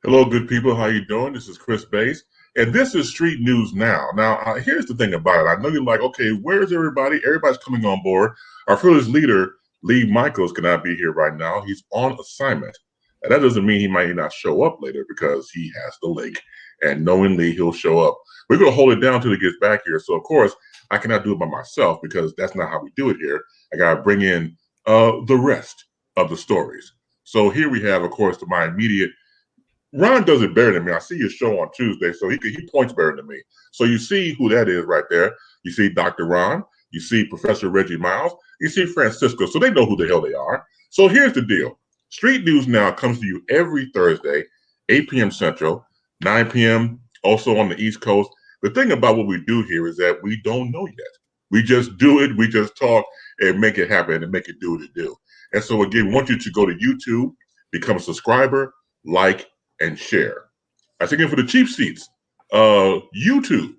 Hello, good people. How you doing? This is Chris Bass, and this is Street News Now. Now, here's the thing about it. I know you're like, okay, where's everybody? Everybody's coming on board. Our fearless leader, Lee Michaels, cannot be here right now. He's on assignment. And that doesn't mean he might not show up later because he has the link, and knowingly he'll show up. We're going to hold it down till he gets back here. So, of course, I cannot do it by myself because that's not how we do it here. I got to bring in the rest of the stories. So here we have, of course, my immediate Ron does it better than me. I see his show on Tuesday, so he points better than me. So you see who that is right there. You see Dr. Ron. You see Professor Reggie Miles. You see Francisco. So they know who the hell they are. So here's the deal. Street News Now comes to you every Thursday, 8 p.m. Central, 9 p.m. also on the East Coast. The thing about what we do here is that we don't know yet. We just do it. We just talk and make it happen and make it do what it do. And so again, we want you to go to YouTube, become a subscriber, like, and share. I say again for the cheap seats, YouTube,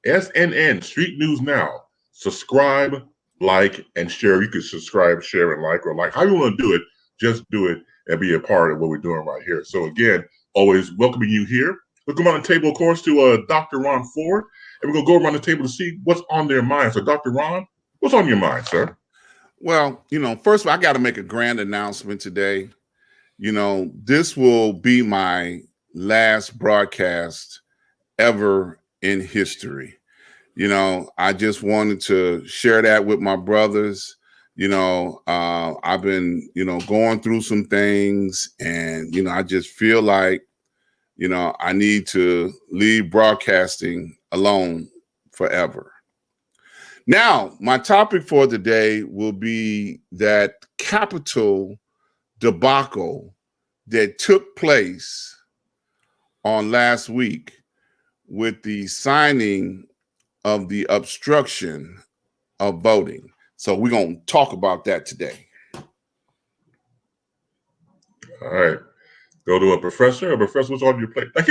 SNN, Street News Now. Subscribe, like, and share. You can subscribe, share, and like, or like. How you want to do it, just do it and be a part of what we're doing right here. So again, always welcoming you here. We'll come on the table, of course, to Dr. Ron Ford, and we're going to go around the table to see what's on their mind. So Dr. Ron, what's on your mind, sir? Well, first of all, I got to make a grand announcement today. This will be my last broadcast ever in history. I just wanted to share that with my brothers. I've been, going through some things and, I just feel like, I need to leave broadcasting alone forever. Now, my topic for today will be that Capitol debacle that took place on last week with the signing of the obstruction of voting. So we're going to talk about that today. All right. Go to a professor. Professor, what's on your plate? Like,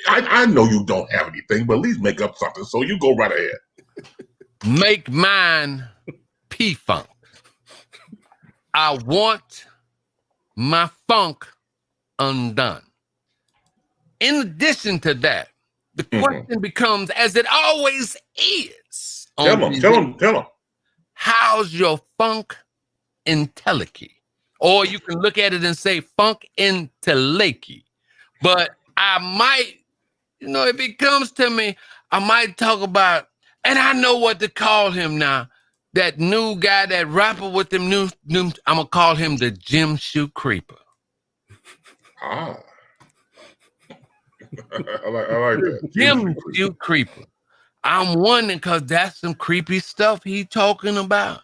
I know you don't have anything, but at least make up something. So you go right ahead. Make mine P-Funk. I want my funk undone. In addition to that, the question becomes, as it always is. Tell them. How's your funk intellectual? Or you can look at it and say funk intellectual. But I might, if it comes to me, I might talk about, and I know what to call him now. That new guy, that rapper with them new I'm going to call him the Gym Shoe Creeper. Ah. I like that. Gym Shoe Creeper. I'm wondering because that's some creepy stuff he talking about.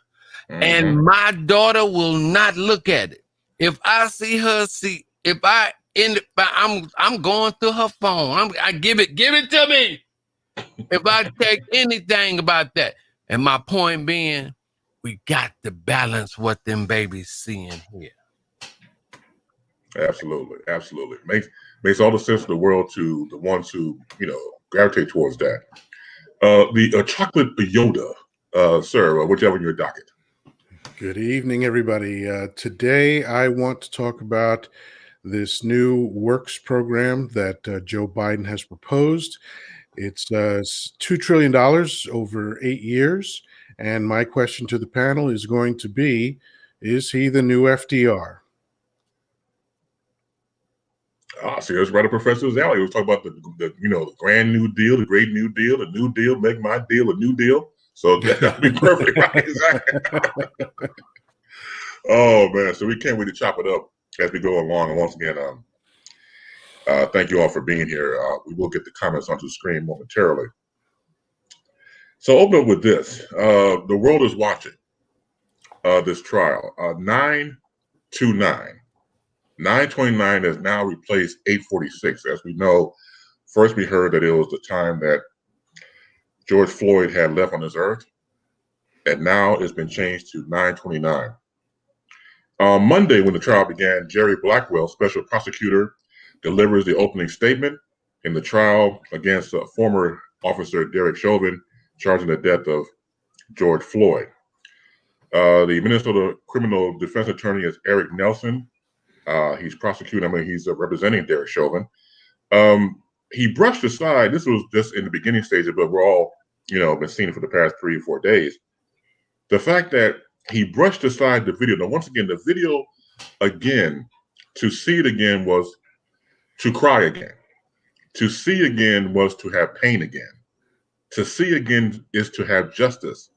Mm-hmm. And my daughter will not look at it. If I see her, I'm going through her phone. I give it to me. If I take anything about that. And my point being, we got to balance what them babies seeing here. Absolutely. Makes all the sense in the world to the ones who, gravitate towards that. The chocolate Yoda, sir, what you have on your docket? Good evening, everybody. Today, I want to talk about this new works program that Joe Biden has proposed. It's $2 trillion over 8 years. And my question to the panel is going to be, is he the new FDR? See, that's right up Professor's alley. We was talking about the grand new deal, the great new deal, the new deal, make my deal a new deal. So that'd be perfect. Right? Exactly. Oh man, so we can't wait to chop it up as we go along. And once again, thank you all for being here. We will get the comments onto the screen momentarily. So open up with this. The world is watching this trial. 9-9. 9/29 has now replaced 8/46. As we know, first we heard that it was the time that George Floyd had left on this earth, and now it's been changed to 9/29. On Monday, when the trial began, Jerry Blackwell, special prosecutor, delivers the opening statement in the trial against former officer Derek Chauvin, charging the death of George Floyd. The Minnesota criminal defense attorney is Eric Nelson. He's prosecuting. I mean, he's representing Derek Chauvin. He brushed aside. This was just in the beginning stages, but we're all, been seeing it for the past 3 or 4 days. The fact that he brushed aside the video. Now, once again, the video again, to see it again was to cry again. To see again was to have pain again. To see again is to have justice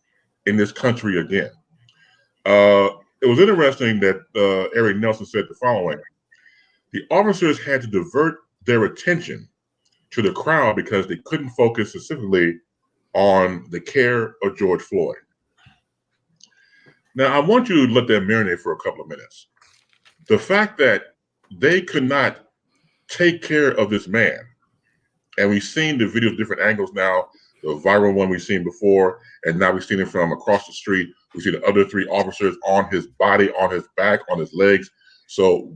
in this country again. It was interesting that Eric Nelson said the following. The officers had to divert their attention to the crowd because they couldn't focus specifically on the care of George Floyd. Now, I want you to let that marinate for a couple of minutes. The fact that they could not take care of this man, and we've seen the video of different angles now, the viral one we've seen before, and now we've seen it from across the street. We see the other 3 officers on his body, on his back, on his legs. So,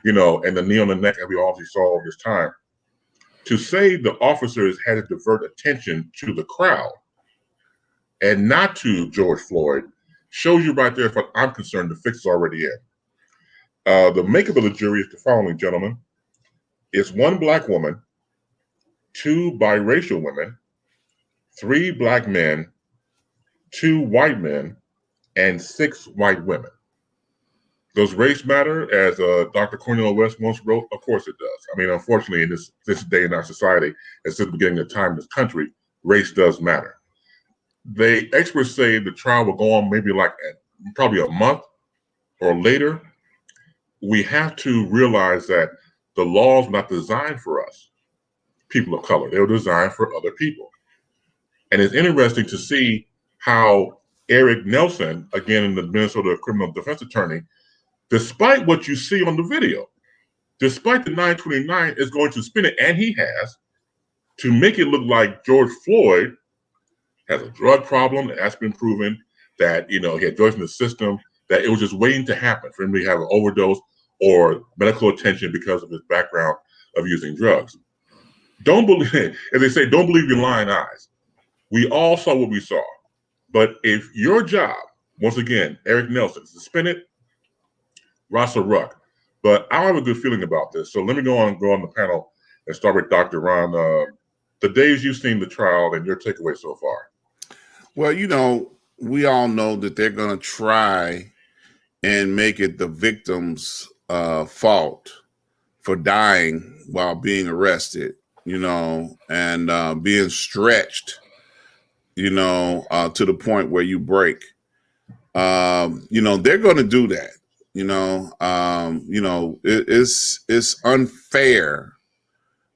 and the knee on the neck that we obviously saw this time. To say the officers had to divert attention to the crowd and not to George Floyd shows you right there, as far as I'm concerned, the fix is already in. The makeup of the jury is the following, gentlemen. It's 1 black woman, 2 biracial women, 3 black men, 2 white men, and 6 white women. Does race matter? As Dr. Cornel West once wrote, of course it does. I mean, unfortunately, in this day in our society, and since the beginning of time in this country, race does matter. The experts say the trial will go on maybe probably a month or later. We have to realize that the law is not designed for us, people of color. They were designed for other people. And it's interesting to see how Eric Nelson, again, the Minnesota criminal defense attorney, despite what you see on the video, despite the 929, is going to spin it, and he has, to make it look like George Floyd has a drug problem that has been proven, that he had drugs in the system, that it was just waiting to happen for him to have an overdose or medical attention because of his background of using drugs. Don't believe, as they say, don't believe your lying eyes. We all saw what we saw. But if your job, once again, Eric Nelson, is to spin it, Rasa Ruck. But I don't have a good feeling about this. So let me go on the panel and start with Dr. Ron. The days you've seen the trial and your takeaway so far. Well, we all know that they're going to try and make it the victim's fault for dying while being arrested, and being stretched, to the point where you break. They're going to do that. It's unfair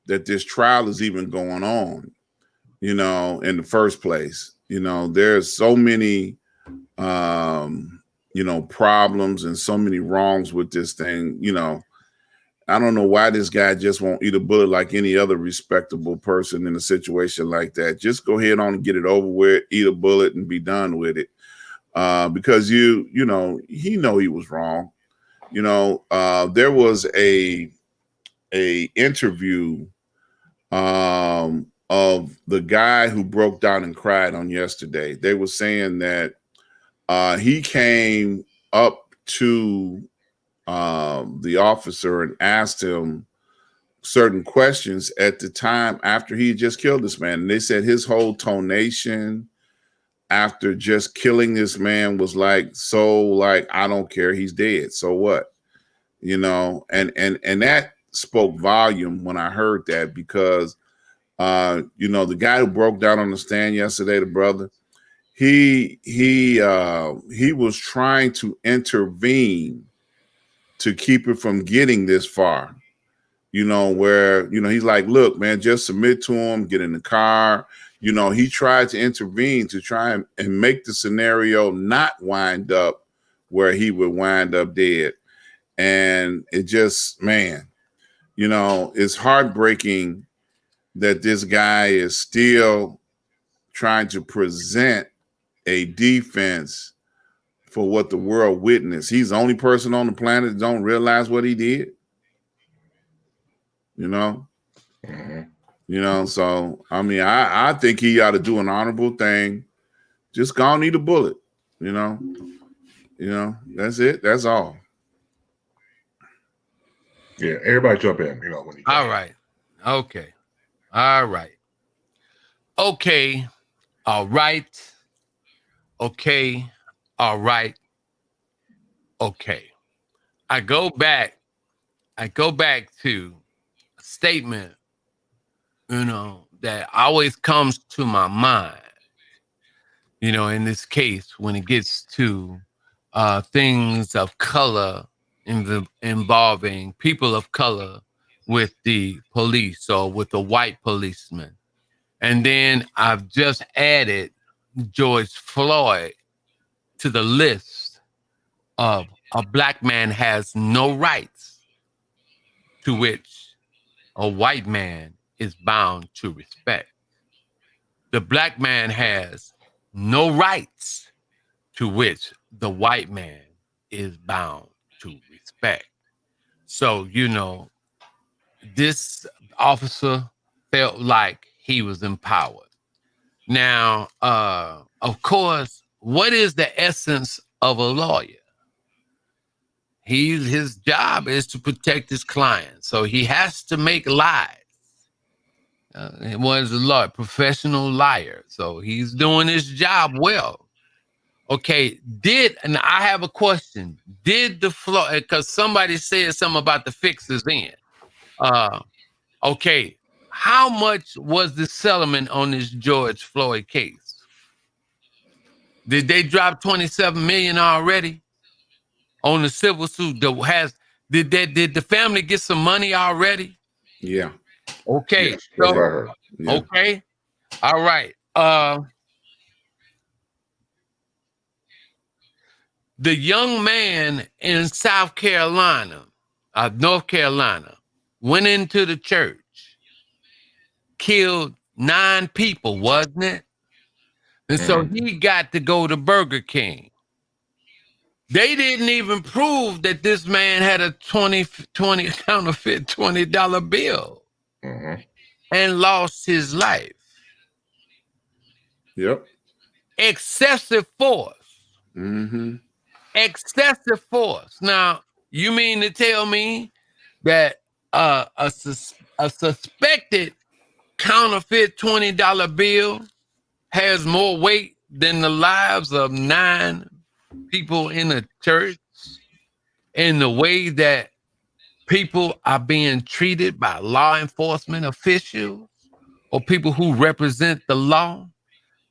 that this trial is even going on, in the first place. There's so many, problems and so many wrongs with this thing. I don't know why this guy just won't eat a bullet like any other respectable person in a situation like that. Just go ahead on and get it over with, eat a bullet and be done with it. Because he was wrong. There was a interview of the guy who broke down and cried on yesterday. They were saying that he came up to the officer and asked him certain questions at the time after he had just killed this man. And they said his whole tonation after just killing this man was like, I don't care, he's dead, so what? And that spoke volume when I heard that, because the guy who broke down on the stand yesterday, the brother, he was trying to intervene to keep it from getting this far, where, he's like, look, man, just submit to him, get in the car. He tried to intervene to try and make the scenario not wind up where he would wind up dead. And it just, it's heartbreaking that this guy is still trying to present a defense for what the world witnessed. He's the only person on the planet that don't realize what he did. So I think he ought to do an honorable thing. Just go and eat a bullet. That's it. That's all. Yeah, everybody jump in, when you can. All right. Okay. All right. Okay. All right. Okay. All right. Okay. I go back to a statement, that always comes to my mind, in this case, when it gets to things of color involving people of color with the police or with a white policeman. And then I've just added George Floyd to the list of a black man has no rights, to which a white man is bound to respect. The black man has no rights, to which the white man is bound to respect. So, this officer felt like he was empowered. Now, of course, what is the essence of a lawyer? His job is to protect his client. So he has to make lies. He was a lawyer, professional liar. So he's doing his job well. Okay, and I have a question. Did the Floyd, because somebody said something about the fixes in. Okay, how much was the settlement on this George Floyd case? Did they drop 27 million already on the civil suit? Did the family get some money already? Yeah. Okay. Yes, that's what I heard. Yeah. Okay. All right. The young man in North Carolina, went into the church, killed 9 people, wasn't it? And so he got to go to Burger King. They didn't even prove that this man had a 20 counterfeit $20 bill and lost his life. Yep. Excessive force. Excessive force. Now, you mean to tell me that a suspected counterfeit $20 bill has more weight than the lives of 9 people in a church, in the way that people are being treated by law enforcement officials or people who represent the law?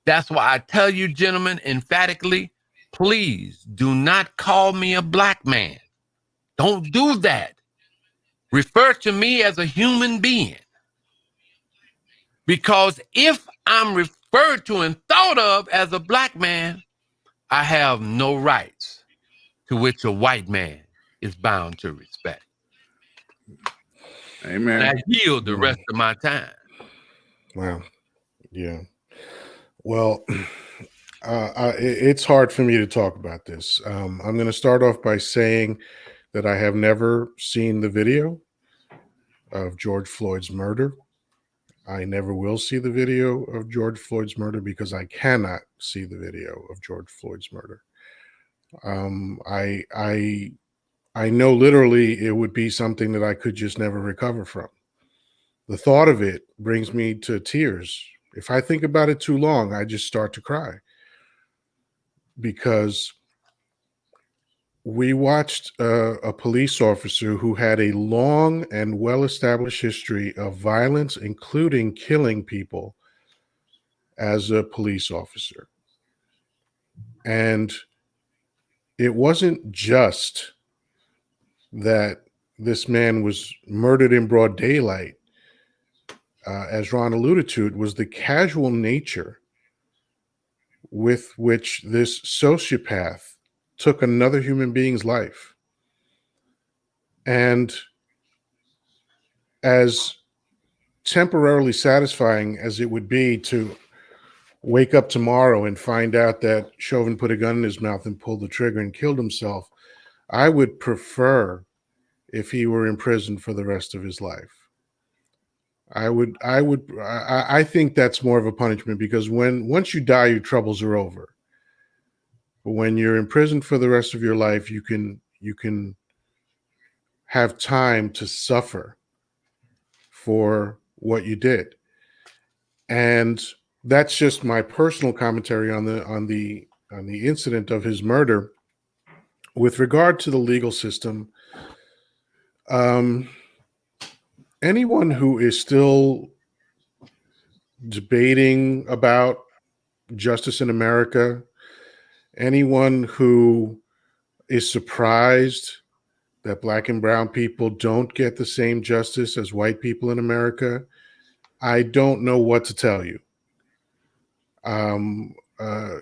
That's why I tell you, gentlemen, emphatically, please do not call me a black man. Don't do that. Refer to me as a human being. Because if I'm referred to and thought of as a black man, I have no rights, to which a white man is bound to respect. Amen. And I yield the rest of my time. Wow. Yeah. Well, it's hard for me to talk about this. I'm going to start off by saying that I have never seen the video of George Floyd's murder. I never will see the video of George Floyd's murder because I cannot see the video of George Floyd's murder. I know literally it would be something that I could just never recover from. The thought of it brings me to tears. If I think about it too long, I just start to cry. Because we watched a police officer who had a long and well-established history of violence, including killing people as a police officer. And it wasn't just that this man was murdered in broad daylight. As Ron alluded to, it was the casual nature with which this sociopath took another human being's life. And as temporarily satisfying as it would be to wake up tomorrow and find out that Chauvin put a gun in his mouth and pulled the trigger and killed himself, I would prefer if he were in prison for the rest of his life. I think that's more of a punishment, because once you die, your troubles are over. But when you're in prison for the rest of your life, you can have time to suffer for what you did. And that's just my personal commentary on the incident of his murder. With regard to the legal system, anyone who is still debating about justice in America, anyone who is surprised that Black and brown people don't get the same justice as white people in America, I don't know what to tell you.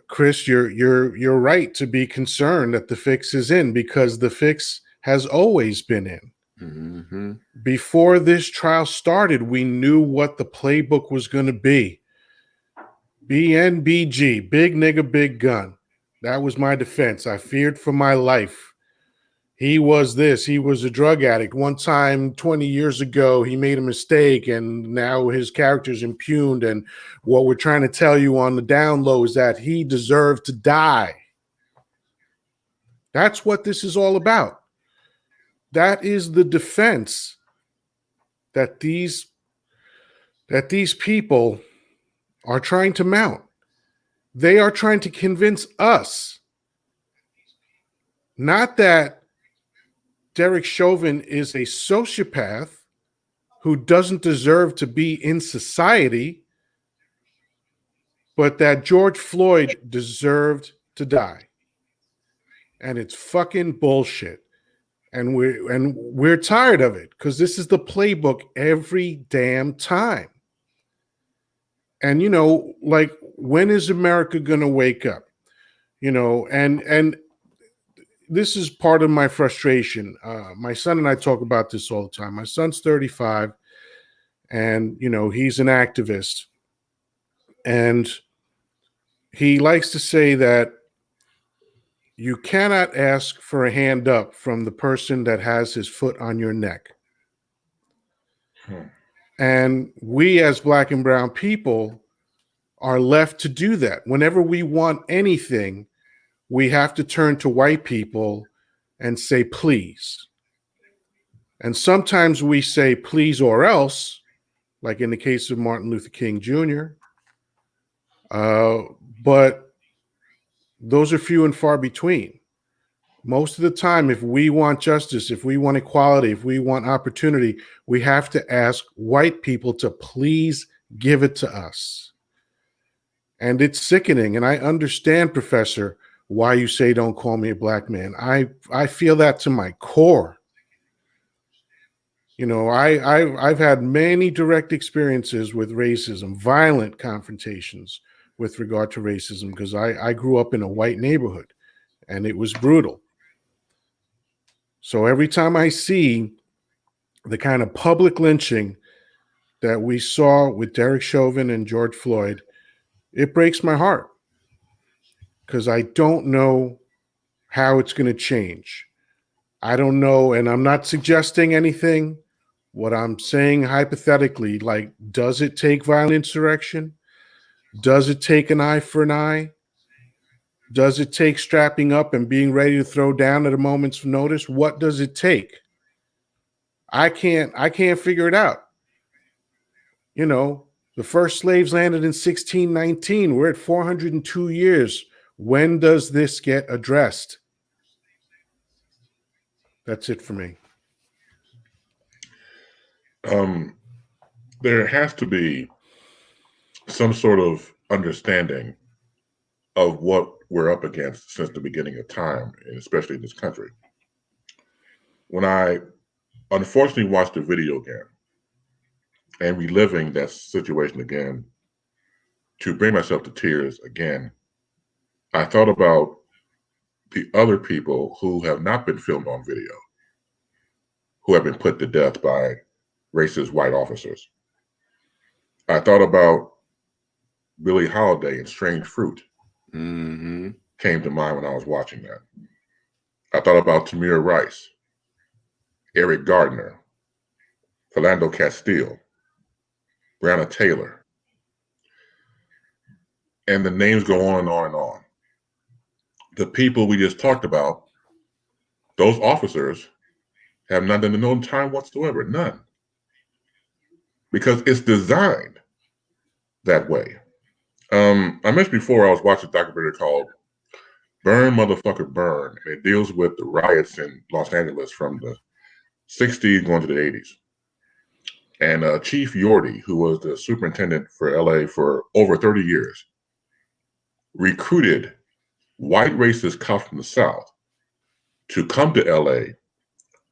Chris, you're right to be concerned that the fix is in, because the fix has always been in. Mm-hmm. Before this trial started, we knew what the playbook was going to be. BNBG, big nigga, big gun. That was my defense. I feared for my life. He was this. He was a drug addict. One time, 20 years ago, he made a mistake, and now his character's impugned. And what we're trying to tell you on the down low is that he deserved to die. That's what this is all about. That is the defense that these people are trying to mount. They are trying to convince us, not that Derek Chauvin is a sociopath who doesn't deserve to be in society, but that George Floyd deserved to die. And it's fucking bullshit. And we're tired of it, because this is the playbook every damn time. And, you know, like, when is America going to wake up? You know, and this is part of my frustration. My son and I talk about this all the time. My son's 35, and, you know, he's an activist. And he likes to say that you cannot ask for a hand up from the person that has his foot on your neck. And we, as Black and brown people, are left to do that. Whenever we want anything, we have to turn to white people and say, please. And sometimes we say, please or else, like in the case of Martin Luther King Jr. But those are few and far between. Most of the time, if we want justice, if we want equality, if we want opportunity, we have to ask white people to please give it to us. And it's sickening. And I understand, Professor, why you say don't call me a black man. I feel that to my core. You know, I've had many direct experiences with racism, violent confrontations with regard to racism, because I grew up in a white neighborhood and it was brutal. So every time I see the kind of public lynching that we saw with Derek Chauvin and George Floyd, it breaks my heart, because I don't know how it's going to change. I don't know, and I'm not suggesting anything. What I'm saying hypothetically, like, does it take violent insurrection? Does it take an eye for an eye? Does it take strapping up and being ready to throw down at a moment's notice? What does it take? I can't figure it out. You know, the first slaves landed in 1619. We're at 402 years. When does this get addressed? That's it for me. There has to be some sort of understanding of what we're up against since the beginning of time, and especially in this country. When I unfortunately watched the video again and reliving that situation again to bring myself to tears again, I thought about the other people who have not been filmed on video, who have been put to death by racist white officers. I thought about Billie Holiday and Strange Fruit. Came to mind when I was watching that. I thought about Tamir Rice, Eric Gardner, Philando Castile, Breonna Taylor, and the names go on and on and on. The people we just talked about, those officers have not done no time whatsoever, none, because it's designed that way. I mentioned before I was watching a documentary called "Burn Motherfucker Burn," and it deals with the riots in Los Angeles from the '60s going to the '80s. And Chief Yorty, who was the superintendent for LA for over 30 years, recruited white racist cops from the South to come to LA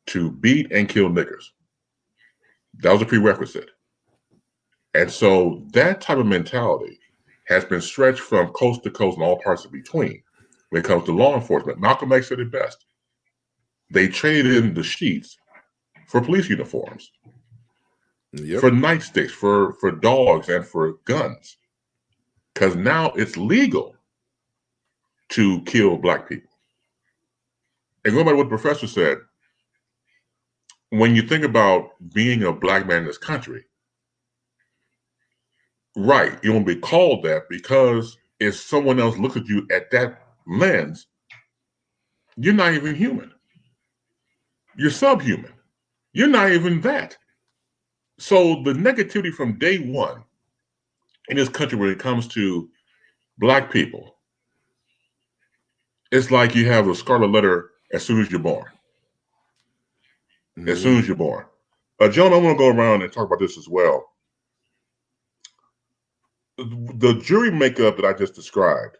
to beat and kill niggers. That was a prerequisite. And so that type of mentality has been stretched from coast to coast and all parts in between when it comes to law enforcement. Malcolm X said it best. They traded in the sheets for police uniforms, for nightsticks, for dogs, and for guns. Because now it's legal to kill Black people. And going by what the professor said, when you think about being a Black man in this country, right, you won't be called that, because if someone else looks at you at that lens, you're not even human. You're subhuman. You're not even that. So the negativity from day one in this country when it comes to Black people, it's like you have a scarlet letter as soon as you're born. As soon as you're born. John, I want to go around and talk about this as well. The jury makeup that I just described,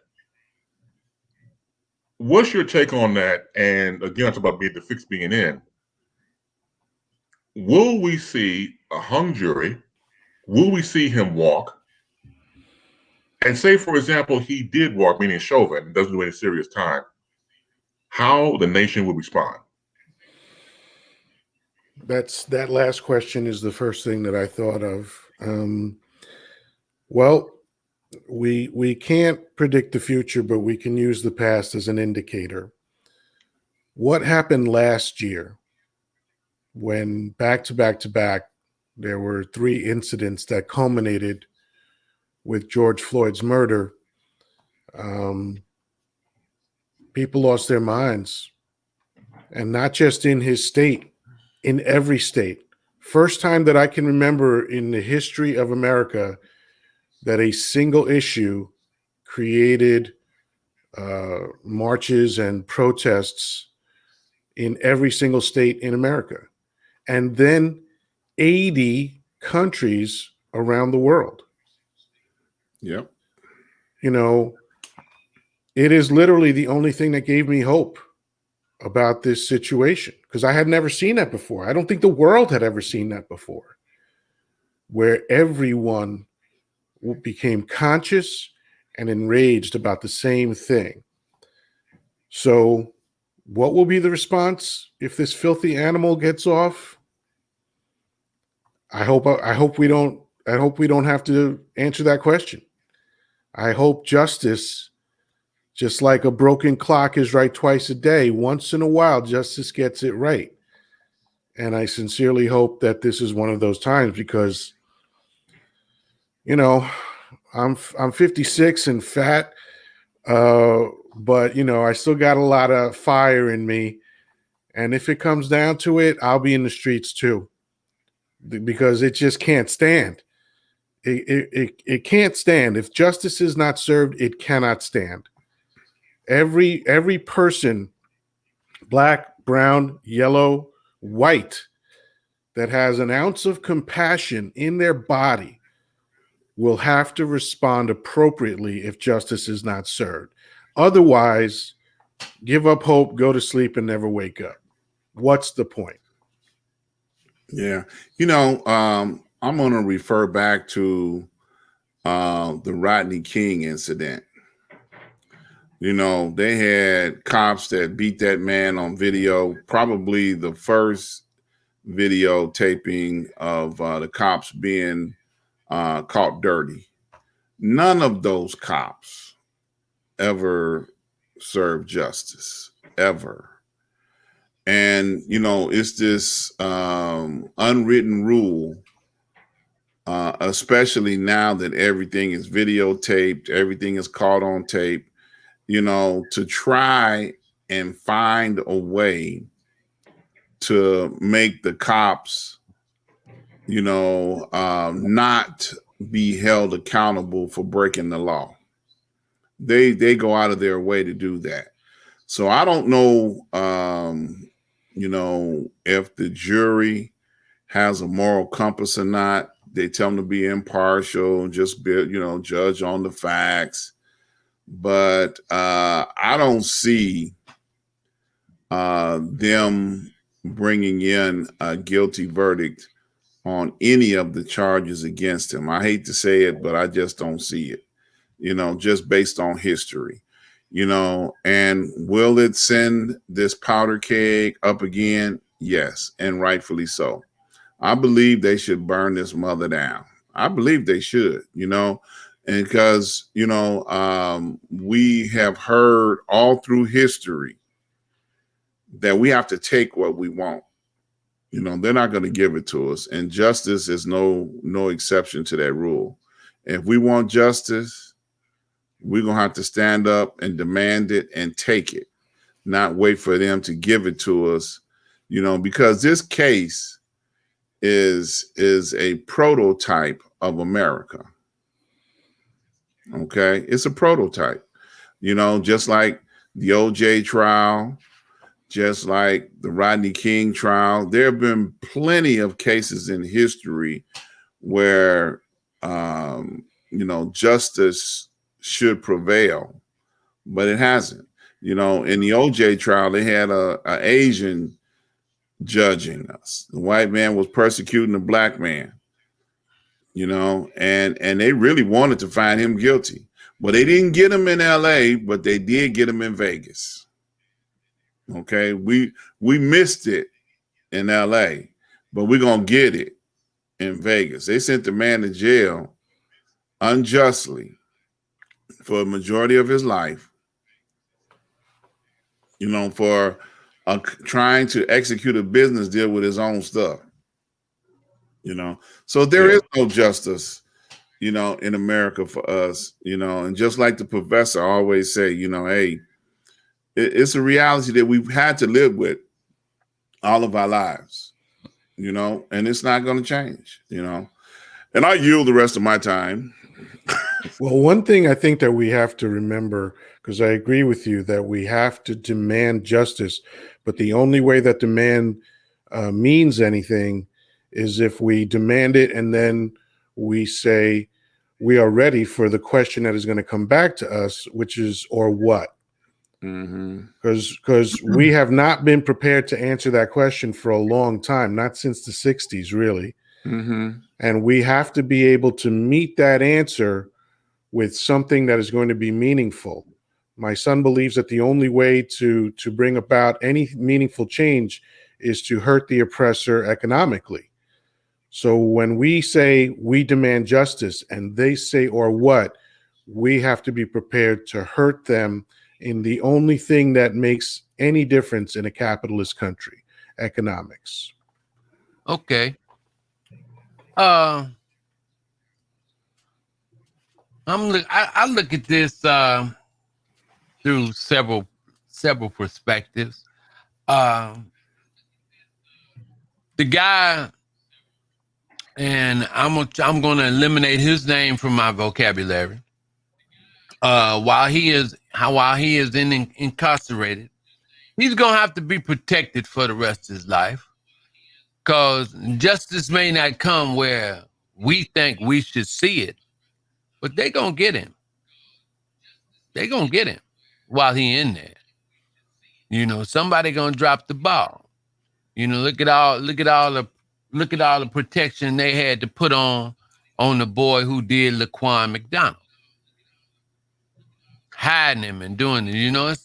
what's your take on that? And again, it's about the fix being in. Will we see a hung jury? Will we see him walk? And say, for example, he did walk, meaning Chauvin, doesn't do any serious time. How the nation will respond? That last question is the first thing that I thought of. Well, we can't predict the future, but we can use the past as an indicator. What happened last year when back to back to back, there were 3 incidents that culminated with George Floyd's murder? People lost their minds, and not just in his state, in every state. First time that I can remember in the history of America that a single issue created marches and protests in every single state in America, and then 80 countries around the world. Yep. You know, it is literally the only thing that gave me hope about this situation, because I had never seen that before. I don't think the world had ever seen that before, where everyone became conscious and enraged about the same thing. So what will be the response if this filthy animal gets off? I hope we don't have to answer that question. I hope justice, just like a broken clock is right twice a day, once in a while justice gets it right. And I sincerely hope that this is one of those times, because I'm 56 and fat, but I still got a lot of fire in me. And if it comes down to it, I'll be in the streets too, because it just can't stand. It can't stand. If justice is not served, it cannot stand. Every person, black, brown, yellow, white, that has an ounce of compassion in their body will have to respond appropriately if justice is not served. Otherwise, give up hope, go to sleep, and never wake up. What's the point? Yeah. I'm going to refer back to the Rodney King incident. They had cops that beat that man on video, probably the first videotaping of the cops being caught dirty. None of those cops ever served justice, ever. And, it's this unwritten rule, especially now that everything is videotaped, everything is caught on tape, to try and find a way to make the cops, not be held accountable for breaking the law. They go out of their way to do that. So I don't know, if the jury has a moral compass or not. They tell them to be impartial and just be, judge on the facts. But I don't see them bringing in a guilty verdict on any of the charges against him. I hate to say it, but I just don't see it, just based on history, and will it send this powder keg up again? Yes, and rightfully so. I believe they should burn this mother down. I believe they should, and because, we have heard all through history that we have to take what we want. They're not going to give it to us. And justice is no exception to that rule. If we want justice, we're going to have to stand up and demand it and take it, not wait for them to give it to us, because this case is a prototype of America. Okay. It's a prototype, just like the OJ trial, just like the Rodney King trial. There have been plenty of cases in history where, justice should prevail, but it hasn't. In the OJ trial, they had a Asian judging us. The white man was persecuting the black man, and they really wanted to find him guilty. But they didn't get him in LA, but they did get him in Vegas. Okay, we missed it in LA, but we're gonna get it in Vegas. They sent the man to jail unjustly for a majority of his life, for trying to execute a business deal with his own stuff. So there is no justice, in America for us, and just like the professor always say, hey, it's a reality that we've had to live with all of our lives, and it's not going to change, and I yield the rest of my time. Well, one thing I think that we have to remember, because I agree with you that we have to demand justice, but the only way that demand means anything is if we demand it and then we say we are ready for the question that is going to come back to us, which is, or what? Because we have not been prepared to answer that question for a long time, not since the 60s, really. And we have to be able to meet that answer with something that is going to be meaningful. My son believes that the only way to bring about any meaningful change is to hurt the oppressor economically. So when we say we demand justice and they say, or what, we have to be prepared to hurt them in the only thing that makes any difference in a capitalist country, economics. Okay. I look at this through several perspectives. The guy, and I'm going to eliminate his name from my vocabulary. While he is incarcerated, he's going to have to be protected for the rest of his life, because justice may not come where we think we should see it, but they're going to get him. They're going to get him while he in there. Somebody going to drop the ball. Look at all the protection they had to put on the boy who did Laquan McDonald. Hiding him and doing it,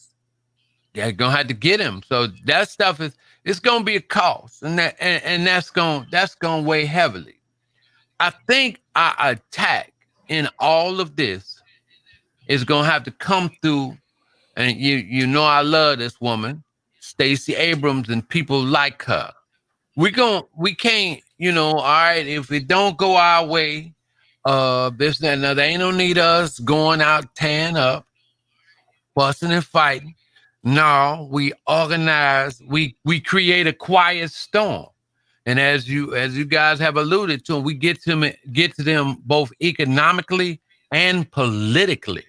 they're gonna have to get him. So that stuff it's gonna be a cost, and that's gonna weigh heavily. I think our attack in all of this is gonna have to come through, and I love this woman, Stacey Abrams, and people like her. We can't, all right, if it don't go our way, this, that, and other, ain't no need us going out tearing up, fussing and fighting. No, we organize, we create a quiet storm. And as you guys have alluded to, we get to them both economically and politically.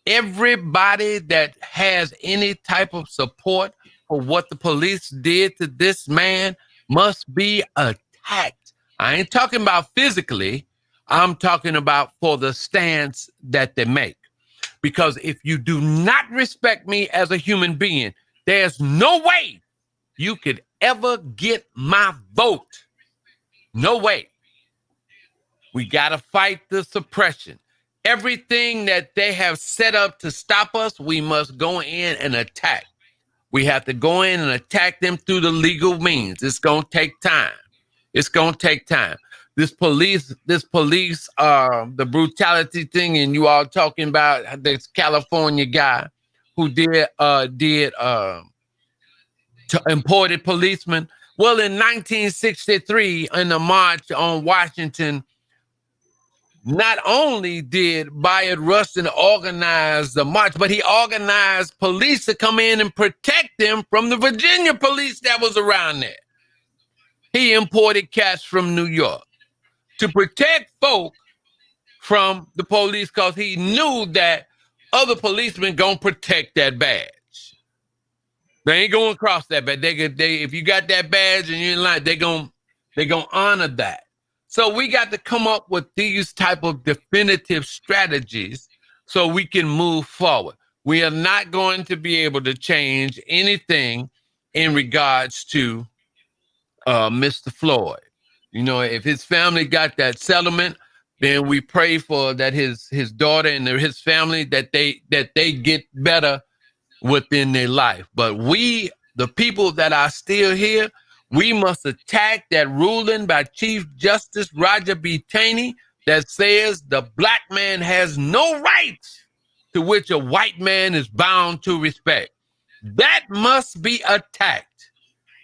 Everybody that has any type of support for what the police did to this man must be attacked. I ain't talking about physically. I'm talking about for the stance that they make. Because if you do not respect me as a human being, there's no way you could ever get my vote. No way. We got to fight the suppression. Everything that they have set up to stop us, we must go in and attack. We have to go in and attack them through the legal means. It's going to take time. It's going to take time. This police, the brutality thing, and you all talking about this California guy who imported policemen. Well, in 1963, in the March on Washington, not only did Bayard Rustin organize the march, but he organized police to come in and protect them from the Virginia police that was around there. He imported cats from New York to protect folk from the police because he knew that other policemen gonna protect that badge. They ain't going across that badge. They if you got that badge and you're in line, they gonna honor that. So we got to come up with these type of definitive strategies so we can move forward. We are not going to be able to change anything in regards to Mr. Floyd. You know, if his family got that settlement, then we pray for that his daughter and his family that they get better within their life. But we, the people that are still here, we must attack that ruling by Chief Justice Roger B. Taney that says the black man has no rights to which a white man is bound to respect. That must be attacked.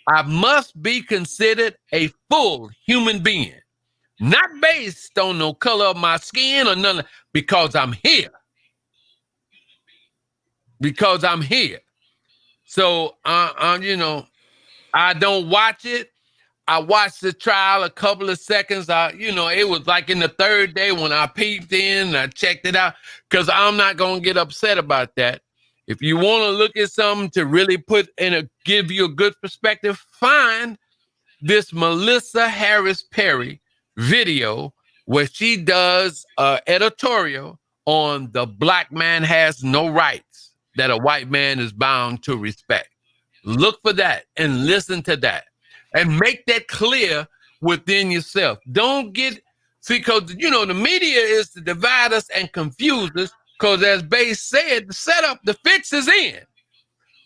I must be considered a full human being, not based on no color of my skin or nothing, because I'm here. Because I'm here. So, I don't watch it. I watched the trial a couple of seconds. It was like in the third day when I peeped in and I checked it out, because I'm not going to get upset about that. If you want to look at something to really give you a good perspective, find this Melissa Harris Perry video where she does an editorial on the black man has no rights that a white man is bound to respect. Look for that and listen to that and make that clear within yourself. Because, the media is to divide us and confuse us, because as Bass said, the setup, the fix is in.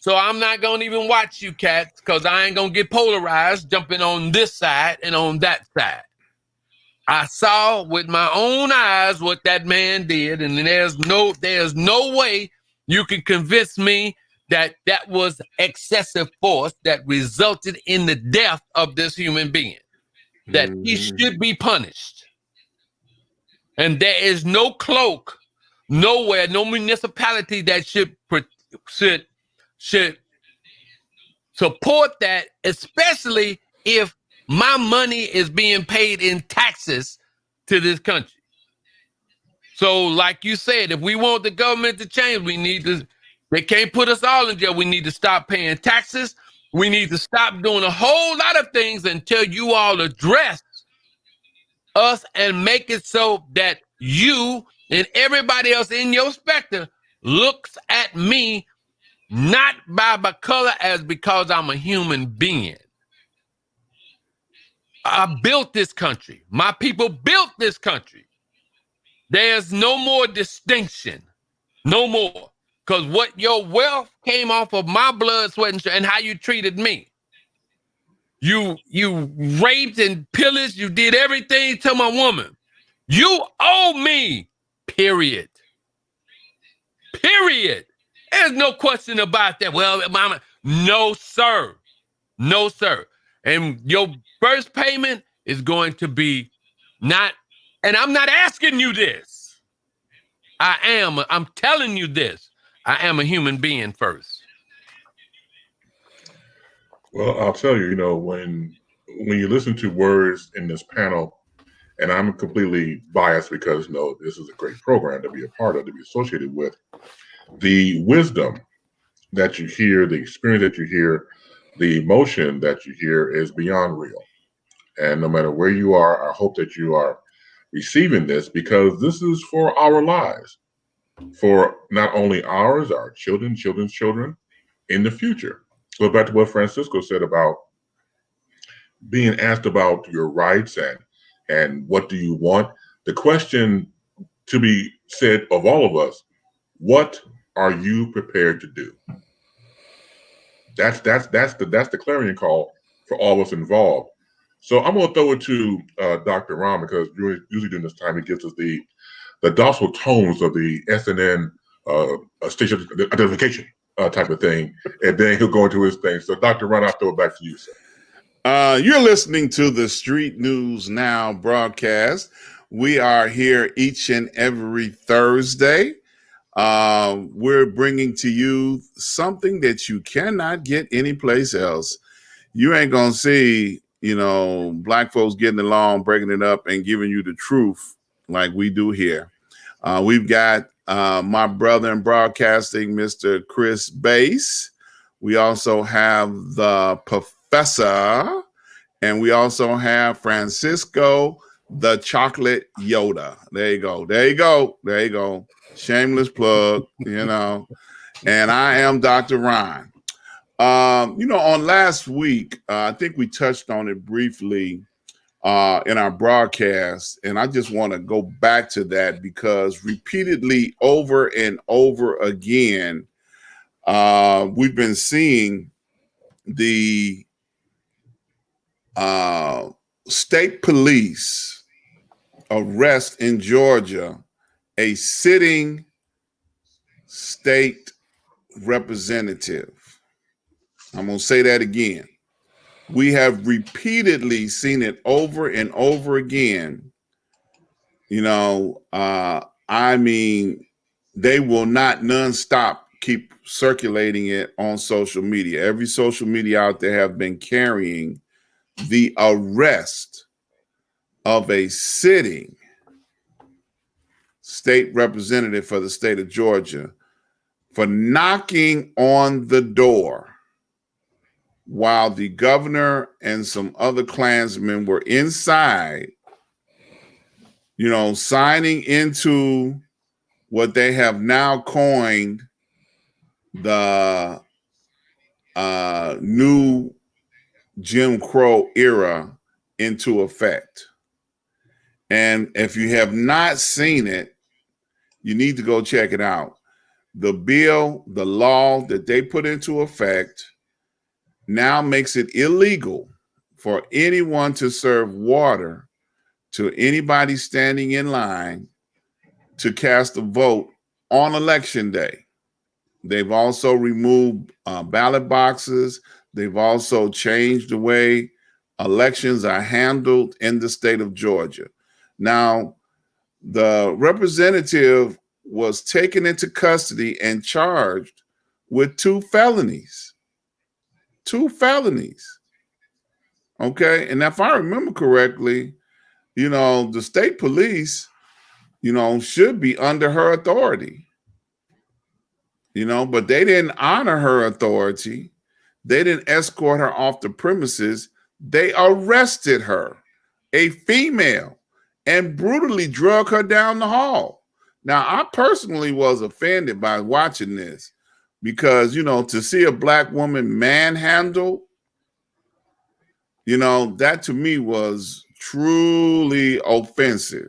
So I'm not going to even watch you cats, because I ain't going to get polarized jumping on this side and on that side. I saw with my own eyes what that man did, and there's no way you can convince me that was excessive force that resulted in the death of this human being, that he should be punished. And there is no cloak nowhere, no municipality that should support that, especially if my money is being paid in taxes to this country. So like you said, if we want the government to change, they can't put us all in jail. We need to stop paying taxes. We need to stop doing a whole lot of things until you all address us and make it so that you and everybody else in your spectrum looks at me not by my color, as because I'm a human being. I built this country. My people built this country. There's no more distinction. No more. Because what your wealth came off of my blood, sweat, and how you treated me. You raped and pillaged. You did everything to my woman. You owe me. Period. Period. There's no question about that. Well, mama, no, sir. No, sir. And your first payment is going to be not, and I'm not asking you this. I'm telling you this. I am a human being first. Well, I'll tell you, when you listen to words in this panel, and I'm completely biased because this is a great program to be a part of, to be associated with. The wisdom that you hear, the experience that you hear, the emotion that you hear is beyond real. And no matter where you are, I hope that you are receiving this, because this is for our lives, for not only ours, our children, children's children in the future. Go back to what Francisco said about being asked about your rights and what do you want. The question to be said of all of us: what are you prepared to do? That's the clarion call for all of us involved. So I'm going to throw it to Dr. Ron, because usually during this time he gives us the docile tones of the SNN station identification type of thing, and then he'll go into his thing. So Dr. Ron, I'll throw it back to you, sir. You're listening to the Street News Now broadcast. We are here each and every Thursday. We're bringing to you something that you cannot get anyplace else. You ain't gonna see, black folks getting along, breaking it up, and giving you the truth like we do here. We've got my brother in broadcasting, Mr. Chris Bass. We also have the Professor, and we also have Francisco, the Chocolate Yoda. There you go. Shameless plug, And I am Dr. Ron. On last week, I think we touched on it briefly in our broadcast, and I just want to go back to that because repeatedly, over and over again, we've been seeing the state police arrest in Georgia a sitting state representative. I'm going to say that again. We have repeatedly seen it over and over again. They will not nonstop keep circulating it on social media. Every social media out there have been carrying the arrest of a sitting state representative for the state of Georgia for knocking on the door while the governor and some other Klansmen were inside, signing into what they have now coined the new Jim Crow era into effect. And if you have not seen it, you need to go check it out. The bill, the law that they put into effect now makes it illegal for anyone to serve water to anybody standing in line to cast a vote on election day. They've also removed ballot boxes. They've also changed the way elections are handled in the state of Georgia. Now, the representative was taken into custody and charged with two felonies. Okay. And if I remember correctly, the state police, should be under her authority, but they didn't honor her authority. They didn't escort her off the premises. They arrested her, a female, and brutally drug her down the hall. Now, I personally was offended by watching this because, to see a black woman manhandled, that to me was truly offensive.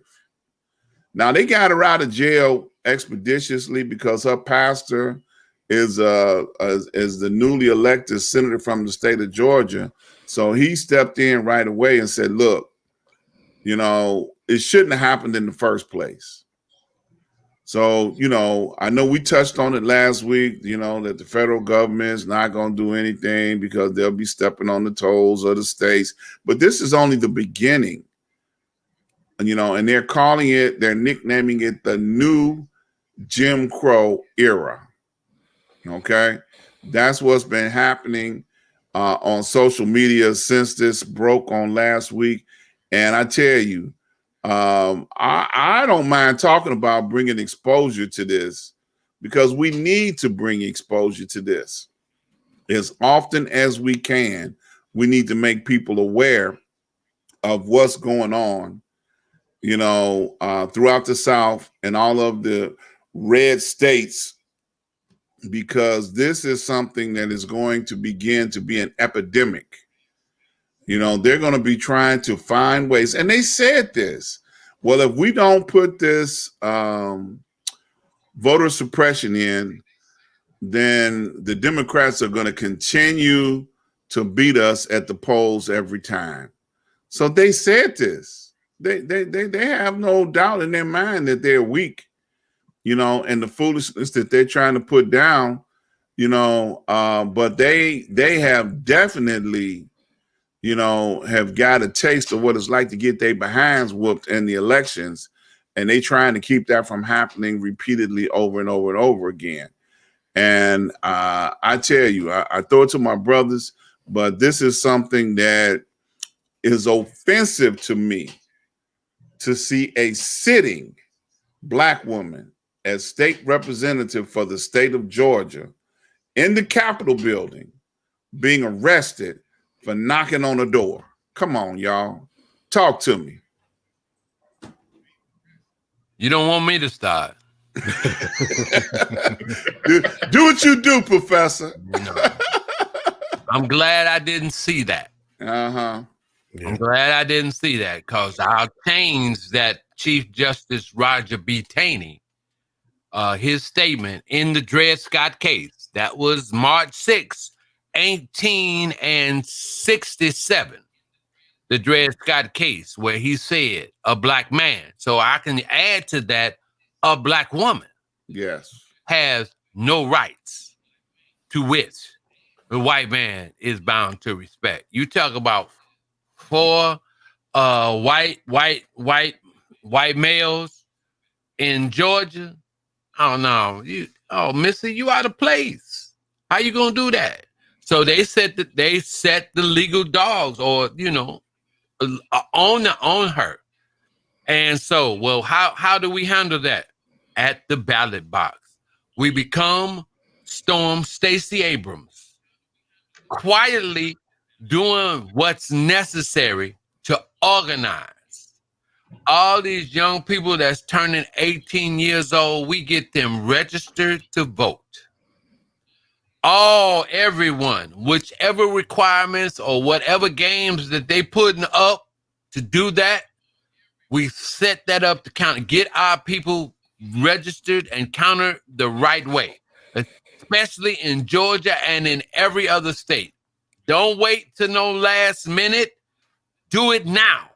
Now, they got her out of jail expeditiously because her pastor is the newly elected senator from the state of Georgia. So he stepped in right away and said, look, it shouldn't have happened in the first place. So, I know we touched on it last week, that the federal government is not going to do anything because they'll be stepping on the toes of the states. But this is only the beginning, and they're nicknaming it the new Jim Crow era. Okay, that's what's been happening on social media since this broke on last week. And I tell you, I don't mind talking about bringing exposure to this, because we need to bring exposure to this as often as we can. We need to make people aware of what's going on, throughout the South and all of the red states, because this is something that is going to begin to be an epidemic. They're going to be trying to find ways. And they said this. Well, if we don't put this voter suppression in, then the Democrats are going to continue to beat us at the polls every time. So they said this. They have no doubt in their mind that they're weak, and the foolishness that they're trying to put down, but they have definitely, have got a taste of what it's like to get their behinds whooped in the elections, and they trying to keep that from happening repeatedly over and over and over again. And I tell you, I throw it to my brothers, but this is something that is offensive to me, to see a sitting Black woman as state representative for the state of Georgia in the Capitol building being arrested for knocking on a door. Come on, y'all. Talk to me. You don't want me to start. do what you do, Professor. I'm glad I didn't see that. Uh-huh. Yeah. I'm glad I didn't see that, because I'll change that Chief Justice Roger B. Taney, his statement in the Dred Scott case. That was March 6, 1867. The Dred Scott case, where he said a Black man. So I can add to that, a Black woman, yes, has no rights to which the white man is bound to respect. You talk about four white males in Georgia. Oh no, Missy, you out of place. How you gonna do that? So they set the legal dogs, or on her. And so, well, how do we handle that? At the ballot box, we become Storm Stacey Abrams, quietly doing what's necessary to organize all these young people that's turning 18 years old. We get them registered to vote. Everyone, whichever requirements or whatever games that they putting up to do that, we set that up to get our people registered and counted the right way, especially in Georgia and in every other state. Don't wait till no last minute. Do it now.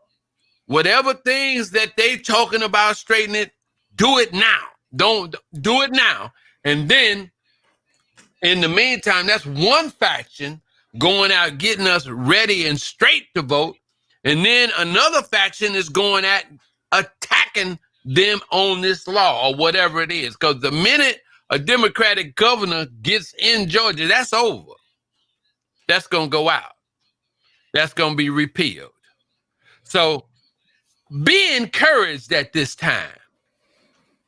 Whatever things that they talking about, straighten it, do it now. Don't do it now. And then in the meantime, that's one faction going out, getting us ready and straight to vote. And then another faction is going at attacking them on this law or whatever it is. Because the minute a Democratic governor gets in Georgia, that's over. That's going to go out. That's going to be repealed. So be encouraged at this time,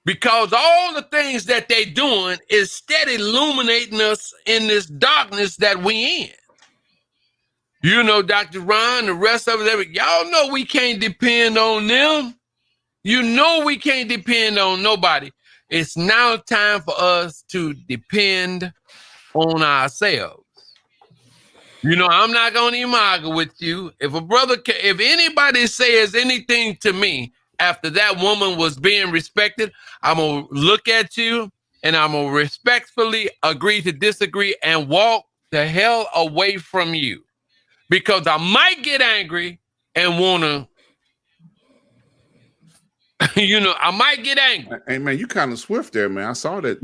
because all the things that they doing is steady illuminating us in this darkness that we in. Dr. Ron, the rest of it, y'all know we can't depend on them. We can't depend on nobody. It's now time for us to depend on ourselves. I'm not going to even argue with you. If anybody says anything to me after that woman was being respected, I'm going to look at you and I'm going to respectfully agree to disagree and walk the hell away from you. Because I might get angry and want to, I might get angry. Hey man, you kind of swift there, man. I saw that.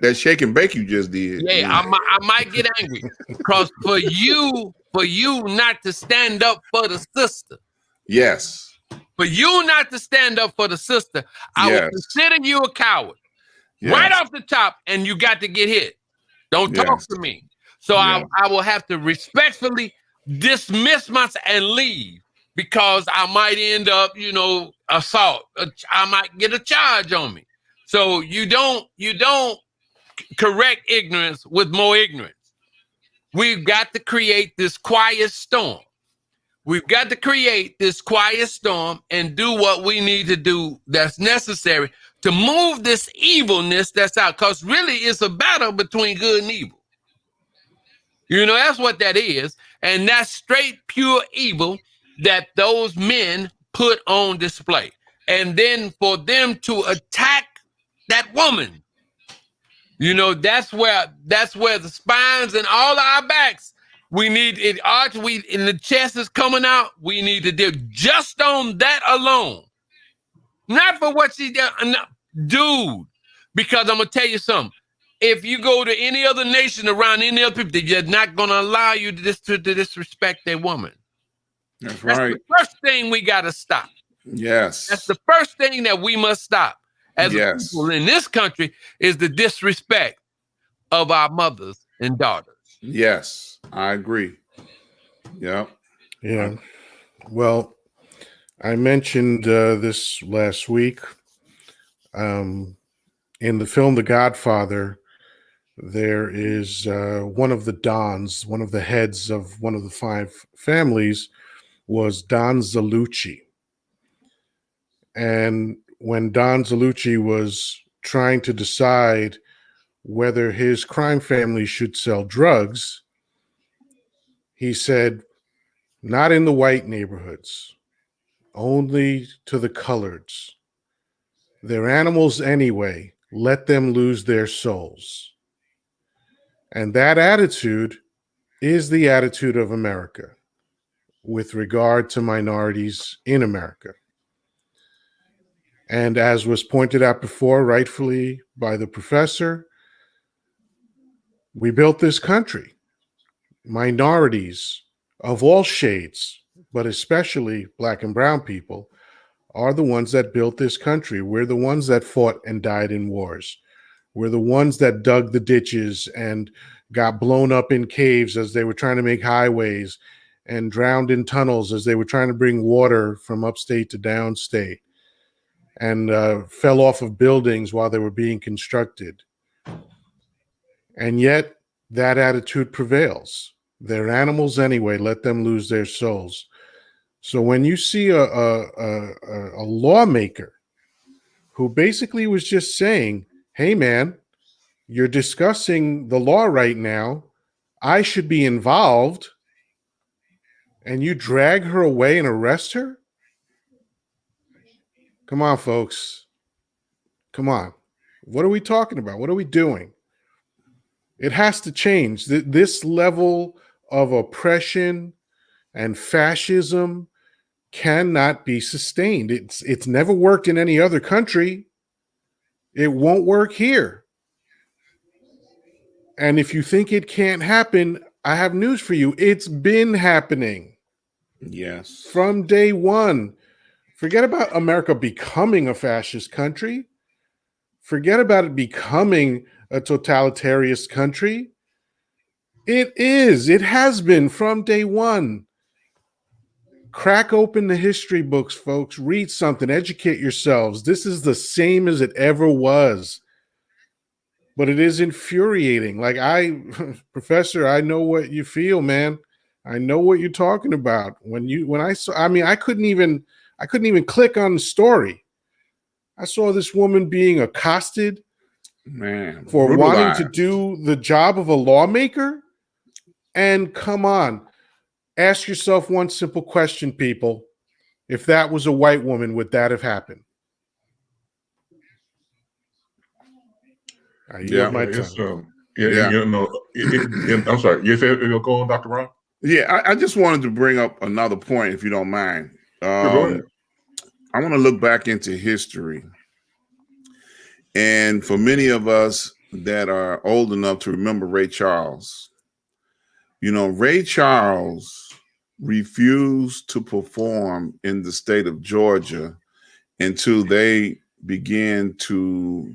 That shake and bake you just did. Yeah, I might get angry because for you not to stand up for the sister. Yes. For you not to stand up for the sister, I will consider you a coward. right Yes. off the top, and you got to get hit. Don't talk Yes. to me. So Yeah. I will have to respectfully dismiss myself and leave because I might end up, assault. I might get a charge on me. So you don't correct ignorance with more ignorance. We've got to create this quiet storm. We've got to create this quiet storm and do what we need to do that's necessary to move this evilness that's out. Because really, it's a battle between good and evil. That's what that is. And that's straight, pure evil that those men put on display. And then for them to attack that woman, that's where the spines and all of our backs, we need it. And the chest is coming out. We need to do just on that alone. Not for what she did, dude. Because I'm gonna tell you something. If you go to any other nation around any other people, they're not gonna allow you to disrespect their woman. That's That's right. the first thing we gotta stop. Yes. That's the first thing that we must stop as a Yes. people in this country is the disrespect of our mothers and daughters. Yes, I agree. Yeah. Yeah. Well, I mentioned this last week. In the film The Godfather, there is one of the Dons, one of the heads of one of the 5 families was Don Zalucci. And when Don Zalucci was trying to decide whether his crime family should sell drugs, he said, not in the white neighborhoods, only to the coloreds. They're animals anyway. Let them lose their souls. And that attitude is the attitude of America with regard to minorities in America. And as was pointed out before, rightfully by the professor, we built this country. Minorities of all shades, but especially Black and brown people, are the ones that built this country. We're the ones that fought and died in wars. We're the ones that dug the ditches and got blown up in caves as they were trying to make highways and drowned in tunnels as they were trying to bring water from upstate to downstate and fell off of buildings while they were being constructed. And yet that attitude prevails. They're animals anyway. Let them lose their souls. So when you see a lawmaker who basically was just saying, hey, man, you're discussing the law right now. I should be involved. And you drag her away and arrest her? Come on, folks. Come on. What are we talking about? What are we doing? It has to change. This level of oppression and fascism cannot be sustained. It's never worked in any other country. It won't work here. And if you think it can't happen, I have news for you. It's been happening. Yes. From day one. Forget about America becoming a fascist country. Forget about it becoming a totalitarian country. It is. It has been from day one. Crack open the history books, folks. Read something. Educate yourselves. This is the same as it ever was. But it is infuriating. Like Professor, I know what you feel, man. I know what you're talking about. I couldn't even click on the story. I saw this woman being accosted, man, for brutalized. wanting to do the job of a lawmaker. And come on, ask yourself one simple question, people. If that was a white woman, would that have happened? I yield my time. I'm sorry. You said you'll go on, Dr. Ron? Yeah, I just wanted to bring up another point, if you don't mind. Sure, go ahead. I want to look back into history. And for many of us that are old enough to remember Ray Charles, Ray Charles refused to perform in the state of Georgia until they began to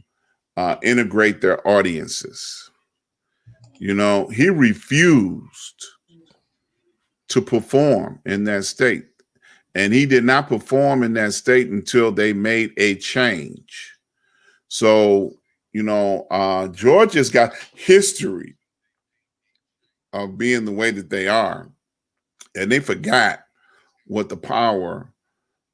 integrate their audiences. You know, he refused to perform in that state. And he did not perform in that state until they made a change. So, you know, Georgia's got history of being the way that they are. And they forgot what the power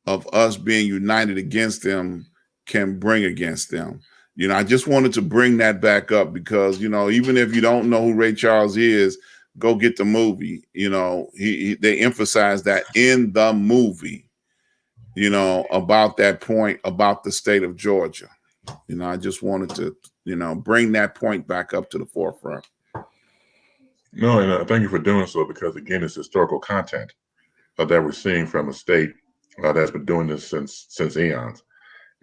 of us being united against them can bring against them. You know, I just wanted to bring that back up because, you know, even if you don't know who Ray Charles is, go get the movie. You know, they emphasize that in the movie, you know, about that point about the state of Georgia. You know, I just wanted to, you know, bring that point back up to the forefront. No, and thank you for doing so because, again, it's historical content that we're seeing from a state that's been doing this since eons.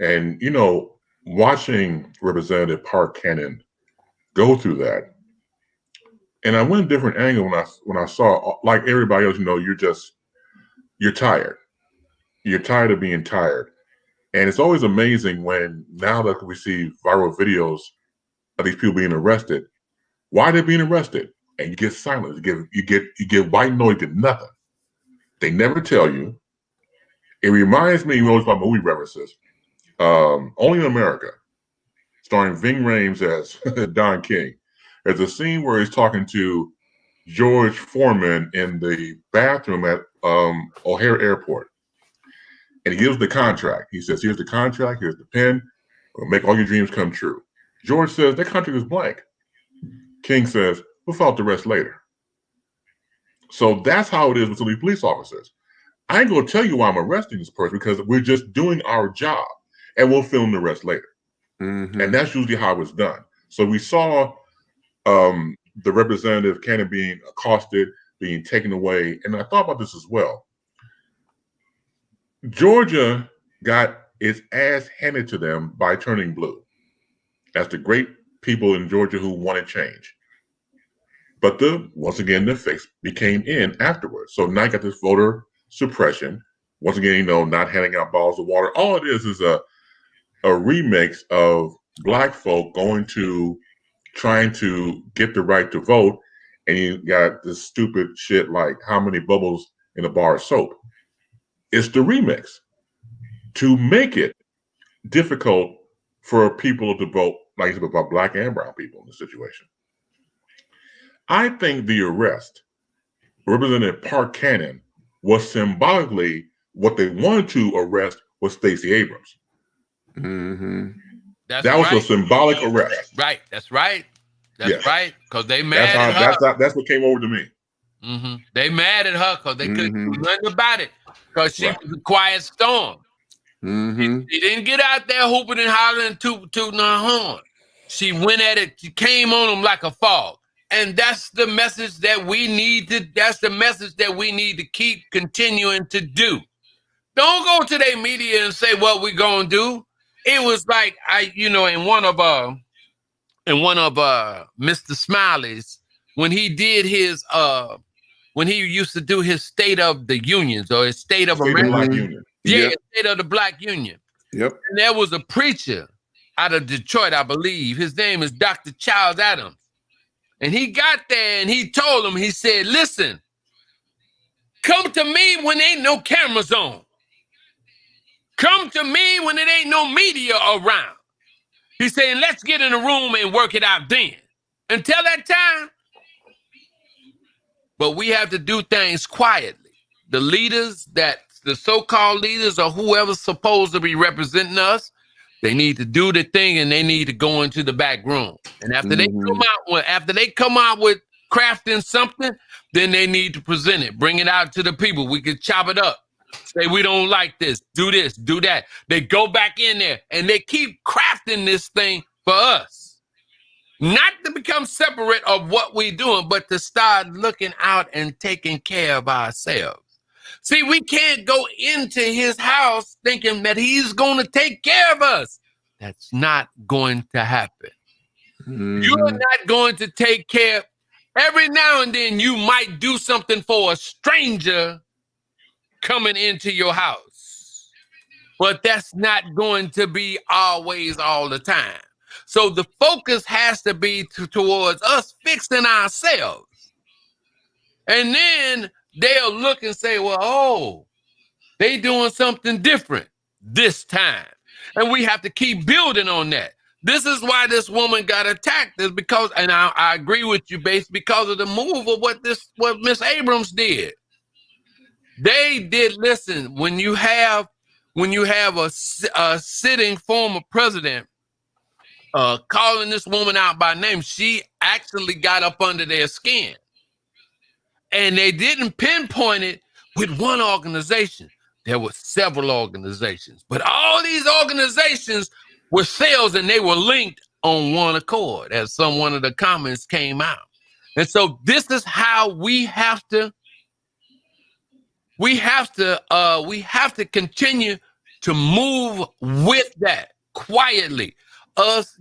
And, you know, watching Representative Park Cannon go through that, and I went a different angle when I saw, like everybody else, you know, you're tired. You're tired of being tired. And it's always amazing when now that we see viral videos of these people being arrested, why they're being arrested, and you get silence. You get white noise, you get nothing. They never tell you. It reminds me, you know, about movie references. Only in America, starring Ving Rhames as Don King. There's a scene where he's talking to George Foreman in the bathroom at O'Hare Airport. And he gives the contract. He says, here's the contract, here's the pen, we'll make all your dreams come true. George says, that contract is blank. King says, we'll file the rest later. So that's how it is with some of these police officers. I ain't gonna tell you why I'm arresting this person because we're just doing our job and we'll film the rest later. Mm-hmm. And that's usually how it's done. So we saw the Representative Cannon being accosted, being taken away. And I thought about this as well. Georgia got its ass handed to them by turning blue. That's the great people in Georgia who wanted change. But once again, the fix became in afterwards. So now you got this voter suppression. Once again, you know, not handing out bottles of water. All it is a remix of Black folk trying to get the right to vote. And you got this stupid shit like how many bubbles in a bar of soap. It's the remix to make it difficult for people to vote, like about Black and brown people in this situation. I think the arrest, Representative Park Cannon, was symbolically what they wanted to arrest was Stacey Abrams. Mm-hmm. That was a symbolic arrest. Right. That's right. That's right. Because they mad at her. That's what came over to me. Mm-hmm. They mad at her because they couldn't do nothing about it because she was a quiet storm. Mm-hmm. She didn't get out there hooping and hollering, tooting her horn. She went at it. She came on them like a fog. And that's the message that we need to keep continuing to do. Don't go to their media and say what we gonna do. It was like in one of Mr. Smiley's, when he did his when he used to do his State of the Unions or his State of America. Black Union. Yeah, State of the Black Union. Yep. And there was a preacher out of Detroit, I believe. His name is Dr. Charles Adams. And he got there and he told him, he said, listen, come to me when ain't no cameras on. Come to me when it ain't no media around. He's saying, let's get in a room and work it out then. Until that time. But we have to do things quietly. The leaders, the so-called leaders or whoever's supposed to be representing us, they need to do the thing and they need to go into the back room. And after they come out with crafting something, then they need to present it, bring it out to the people. We can chop it up. Say, we don't like this, do that. They go back in there and they keep crafting this thing for us. Not to become separate of what we're doing, but to start looking out and taking care of ourselves. See, we can't go into his house thinking that he's going to take care of us. That's not going to happen. Mm-hmm. You're not going to take care. Every now and then you might do something for a stranger coming into your house. But that's not going to be always all the time. So the focus has to be towards us fixing ourselves. And then they'll look and say, well, oh, they doing something different this time. And we have to keep building on that. This is why this woman got attacked, is because, and I agree with you, Base, because of the move of what Miss Abrams did. They did, listen, when you have a sitting former president calling this woman out by name, she actually got up under their skin. And they didn't pinpoint it with one organization. There were several organizations, but all these organizations were cells and they were linked on one accord, as one of the comments came out. And so this is how we have to continue to move with that quietly. Us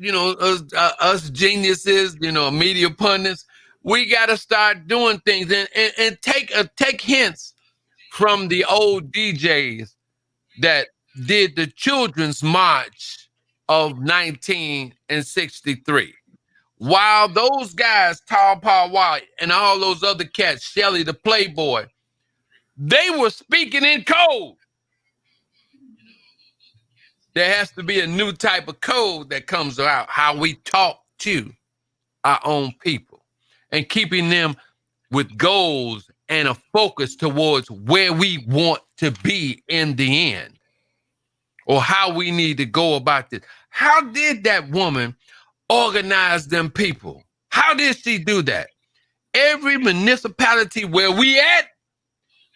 geniuses, media pundits, we got to start doing things and take hints from the old DJs that did the Children's March of 1963. While those guys, Tall Paul White and all those other cats, Shelley the Playboy, they were speaking in code. There has to be a new type of code that comes out, how we talk to our own people and keeping them with goals and a focus towards where we want to be in the end, or how we need to go about this. How did that woman organize them people? How did she do that? Every municipality where we at,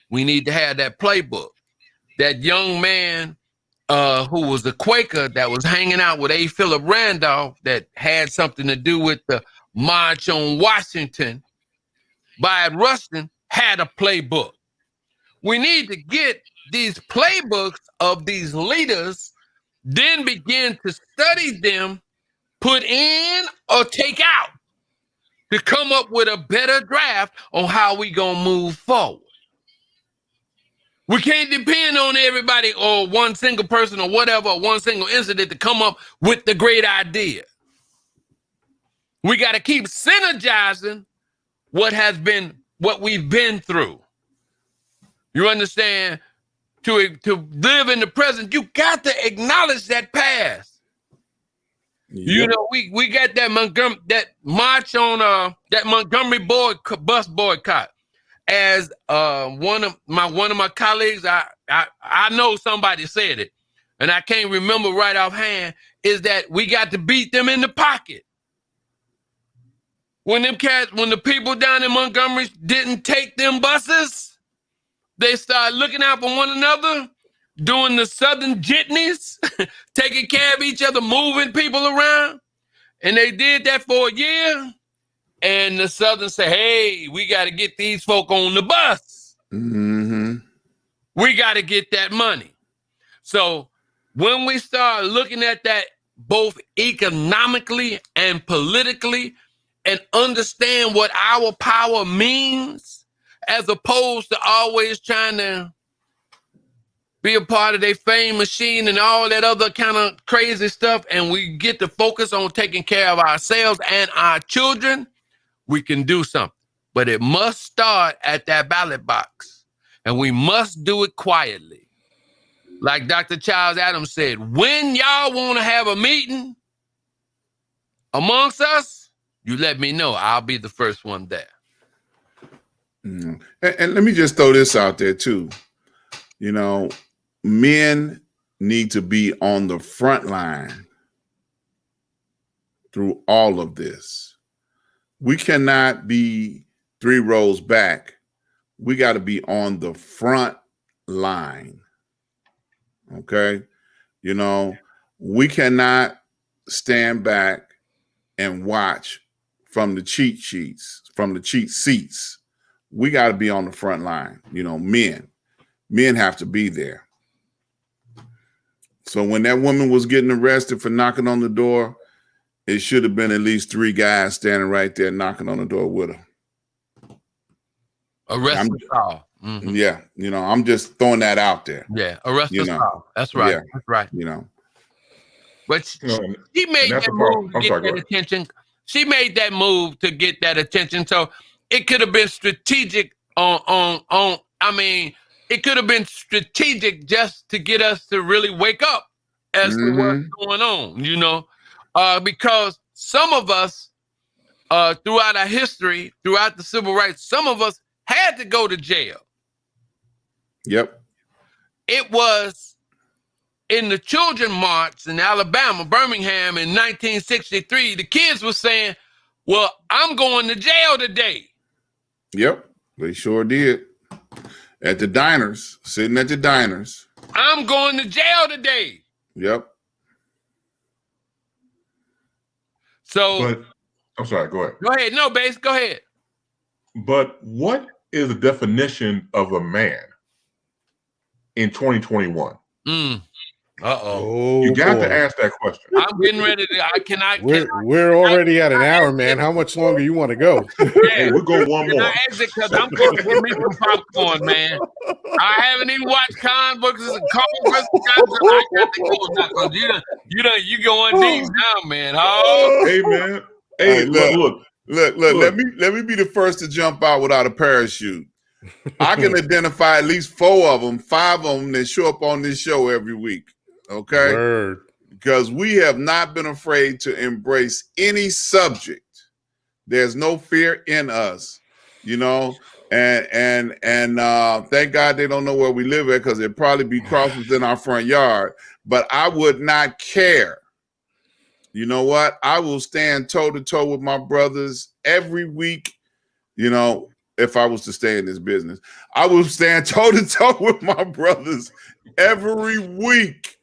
we need to have that playbook. That young man who was a Quaker that was hanging out with A. Philip Randolph, that had something to do with the March on Washington by Rustin, had a playbook. We need to get these playbooks of these leaders, then begin to study them, put in or take out, to come up with a better draft on how we gonna move forward. We can't depend on everybody or one single person or whatever, or one single incident to come up with the great idea. We got to keep synergizing what we've been through. You understand? To live in the present, you got to acknowledge that past. Yep. We got that march on that Montgomery bus boycott. As one of my colleagues, I know somebody said it, and I can't remember right offhand, is that we got to beat them in the pocket. When the people down in Montgomery didn't take them buses, they started looking out for one another, doing the Southern jitneys, taking care of each other, moving people around. And they did that for a year. And the Southern said, hey, we got to get these folk on the bus. Mm-hmm. We got to get that money. So when we start looking at that both economically and politically, and understand what our power means, as opposed to always trying to be a part of their fame machine and all that other kind of crazy stuff, and we get to focus on taking care of ourselves and our children, we can do something. But it must start at that ballot box, and we must do it quietly. Like Dr. Charles Adams said, when y'all want to have a meeting amongst us, you let me know. I'll be the first one there. Mm. And let me just throw this out there too. Men need to be on the front line through all of this. We cannot be 3 rows back. We got to be on the front line. Okay? We cannot stand back and watch from the cheat sheets, from the cheat seats. We got to be on the front line. Men have to be there. So when that woman was getting arrested for knocking on the door, it should have been at least 3 guys standing right there knocking on the door with her. Arrest us all. Mm-hmm. Yeah, I'm just throwing that out there. Yeah, arrest us all. That's right. Yeah, that's right. But she made that's that the part. move to I'm get sorry, go that ahead. attention. She made that move to get that attention. So it could have been strategic on. I mean, it could have been strategic just to get us to really wake up as to what's going on, you know, because some of us throughout our history, throughout the civil rights, some of us had to go to jail. Yep. It was in the Children March in Alabama, Birmingham in 1963. The kids were saying, well, I'm going to jail today. Yep. They sure did. At the diners, sitting at the diners. I'm going to jail today. Yep. So, But I'm sorry, go ahead. Go ahead. No, Bass, go ahead. But what is the definition of a man in 2021? Oh, You got boy. to ask that question. I'm getting ready to. We're already at an hour, man. How much longer you want to go? Hey, we'll go one Can more. I exit? Because I'm going to get me some popcorn, man. I haven't even watched comic books and comic books. I got to go now because you going deep now, man. Oh, Hey, man. Hey, Right, look. Let me be the first to jump out without a parachute. I can identify at least 4 of them, 5 of them that show up on this show every week. Okay. Word. Because we have not been afraid to embrace any subject. There's no fear in us, you know, and thank God they don't know where we live at, because it'd probably be crosses in our front yard. But I would not care. You know what? I will stand toe to toe with my brothers every week. You know, if I was to stay in this business, I will stand toe to toe with my brothers every week.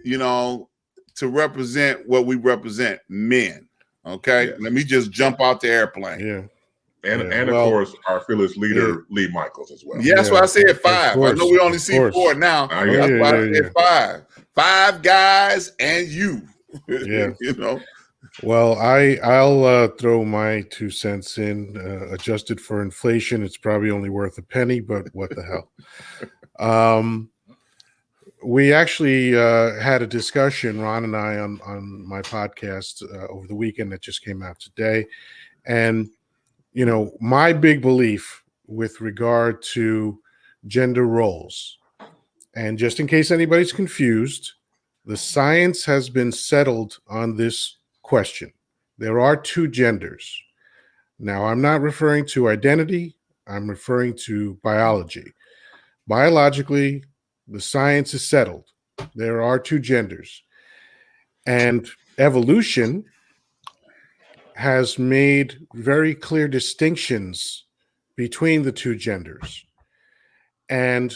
You know, to represent what we represent, men. Okay, Yes. Let me just jump out the airplane. Yeah. And of course, our fearless leader, Lee Michaels, as well. Yeah, that's why I said 5. course, I know we only see course. 4 now. Oh, That's yeah, why I said 5. 5 guys and you. Yeah. You know. Well, I'll throw my 2 cents in. Adjusted for inflation, it's probably only worth a penny, but what the hell? We actually had a discussion, Ron and I, on my podcast over the weekend that just came out today. And, you know, my big belief with regard to gender roles, and just in case anybody's confused, the science has been settled on this question. There are 2 genders. Now, I'm not referring to identity. I'm referring to biology. Biologically, the science is settled. There are 2 genders. And evolution has made very clear distinctions between the 2 genders. And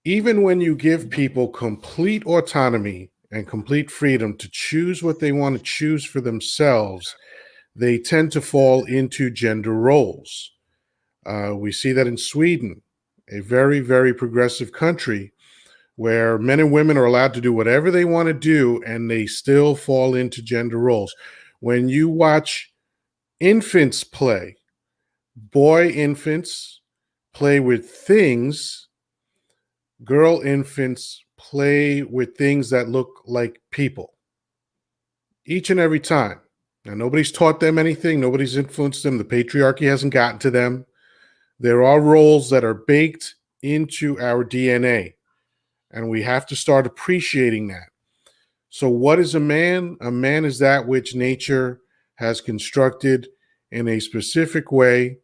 even when you give people complete autonomy and complete freedom to choose what they want to choose for themselves, they tend to fall into gender roles. We see that in Sweden, a very, very progressive country, where men and women are allowed to do whatever they want to do, and they still fall into gender roles. When you watch infants play, boy infants play with things, girl infants play with things that look like people. Each and every time. Now, nobody's taught them anything. Nobody's influenced them. The patriarchy hasn't gotten to them. There are roles that are baked into our DNA. And we have to start appreciating that. So what is a man? A man is that which nature has constructed in a specific way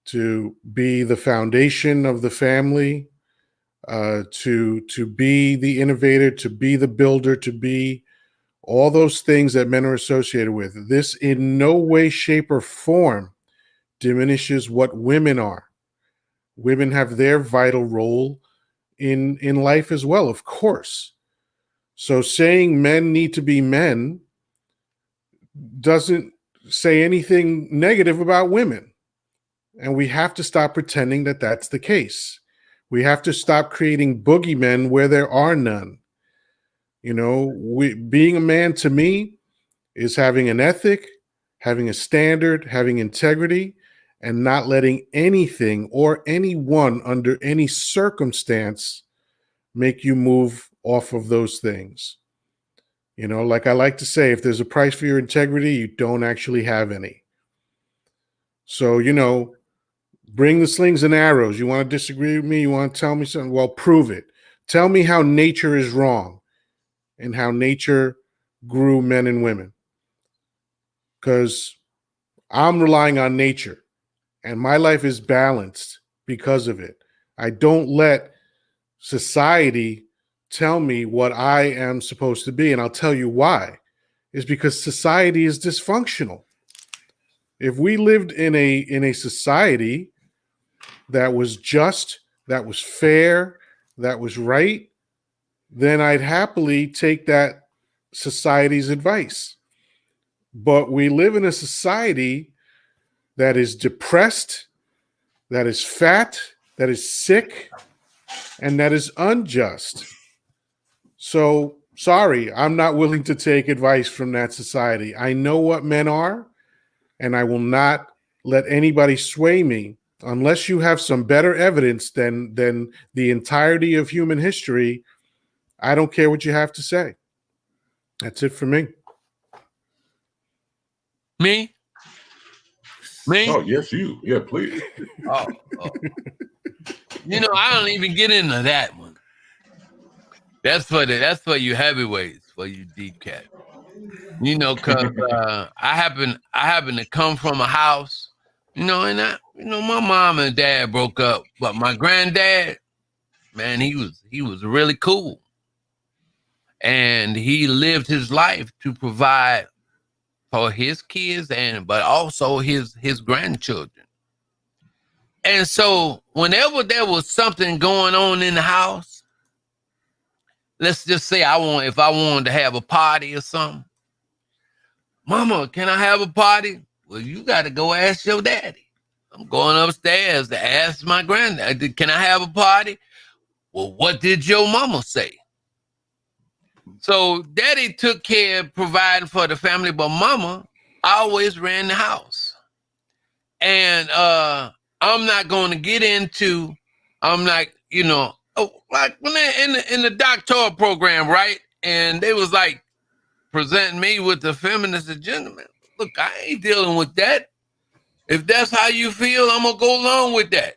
to be the foundation of the family, to be the innovator, to be the builder, to be all those things that men are associated with. This in no way, shape, or form diminishes what women are. Women have their vital role in life as well, of course. So saying men need to be men doesn't say anything negative about women. And we have to stop pretending that that's the case. We have to stop creating boogeymen where there are none. You know, being a man to me is having an ethic, having a standard, having integrity, and not letting anything or anyone under any circumstance make you move off of those things. You know, like I like to say, if there's a price for your integrity, you don't actually have any. So, you know, bring the slings and arrows. You want to disagree with me? You want to tell me something? Well, prove it. Tell me how nature is wrong and how nature grew men and women. Because I'm relying on nature and my life is balanced because of it. I don't let society tell me what I am supposed to be. And I'll tell you why. It's because society is dysfunctional. If we lived in a society that was just, that was fair, that was right, then I'd happily take that society's advice. But we live in a society that is depressed, that is fat, that is sick, and that is unjust. So, sorry, I'm not willing to take advice from that society. I know what men are, and I will not let anybody sway me unless you have some better evidence than the entirety of human history. I don't care what you have to say. That's it for me. Me? Oh, yes, you. Yeah, please. Oh. You know, I don't even get into that one. That's for you heavyweights, for you deep cat. You know, cause I happen to come from a house, you know, and my mom and dad broke up, but my granddad, man, he was really cool, and he lived his life to provide for his kids but also his grandchildren. And so whenever there was something going on in the house, let's just say if I wanted to have a party or something, Mama, can I have a party? Well, you got to go ask your daddy. I'm going upstairs to ask my granddad, can I have a party? Well, what did your mama say? So daddy took care of providing for the family, but mama always ran the house. And I'm not going to get into, I'm like, you know, like when they're in the doctoral program, right? And they was like presenting me with the feminist agenda, man. Look, I ain't dealing with that. If that's how you feel, I'm gonna go along with that.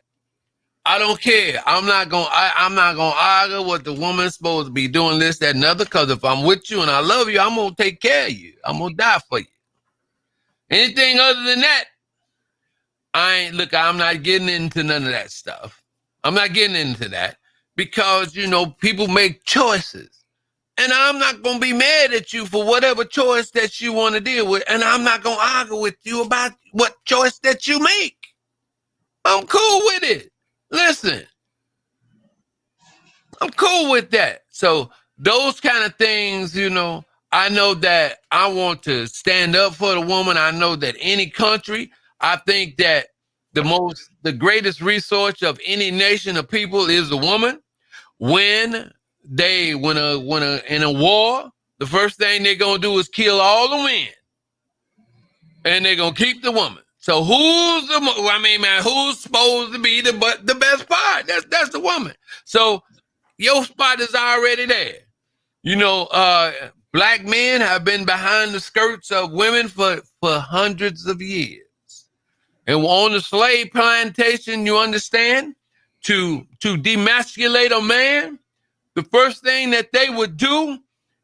I don't care. I'm not gonna argue what the woman's supposed to be doing, this, that, and other. Because if I'm with you and I love you, I'm gonna take care of you. I'm gonna die for you. Anything other than that, I'm not getting into none of that stuff. I'm not getting into that because, you know, people make choices. And I'm not going to be mad at you for whatever choice that you want to deal with. And I'm not going to argue with you about what choice that you make. I'm cool with it. Listen, I'm cool with that. So those kind of things, you know, I know that I want to stand up for the woman. I know that any country, I think that the greatest resource of any nation of people is the woman. When in a war, the first thing they're gonna do is kill all the men, and they're gonna keep the woman. So who's supposed to be the best part? That's the woman. So your spot is already there. You know, black men have been behind the skirts of women for hundreds of years, and on the slave plantation, you understand, to demasculate a man. The first thing that they would do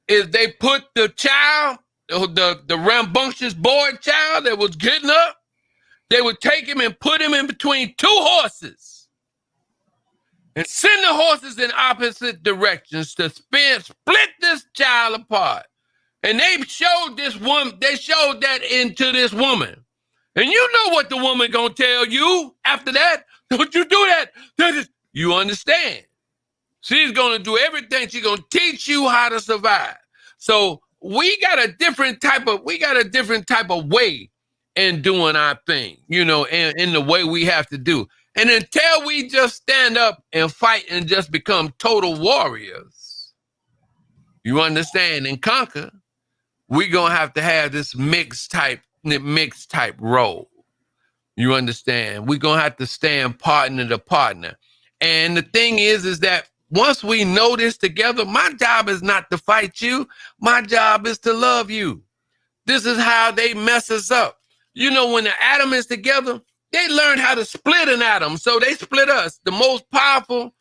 is they put the child, the rambunctious boy child that was getting up, they would take him and put him in between two horses and send the horses in opposite directions to split this child apart. And they showed that into this woman. And you know what the woman gonna tell you after that? Don't you do that. You understand. She's going to do everything. She's going to teach you how to survive. So we got a different type of way in doing our thing, you know, in the way we have to do. And until we just stand up and fight and just become total warriors, you understand, and conquer, we're going to have this mixed type role. You understand? We're going to have to stand partner to partner. And the thing is that once we know this together, my job is not to fight you. My job is to love you. This is how they mess us up. You know, when the atom is together, they learned how to split an atom. So they split us. The most powerful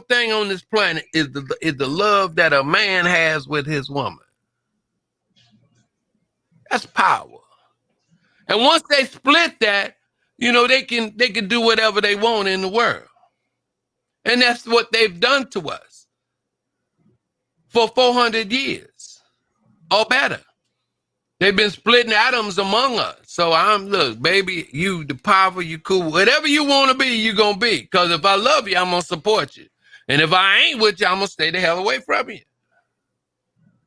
thing on this planet is the love that a man has with his woman. That's power. And once they split that, you know, they can do whatever they want in the world. And that's what they've done to us for 400 years or better. They've been splitting atoms among us. So look, baby, you the powerful, you cool. Whatever you want to be, you're going to be. Because if I love you, I'm going to support you. And if I ain't with you, I'm going to stay the hell away from you.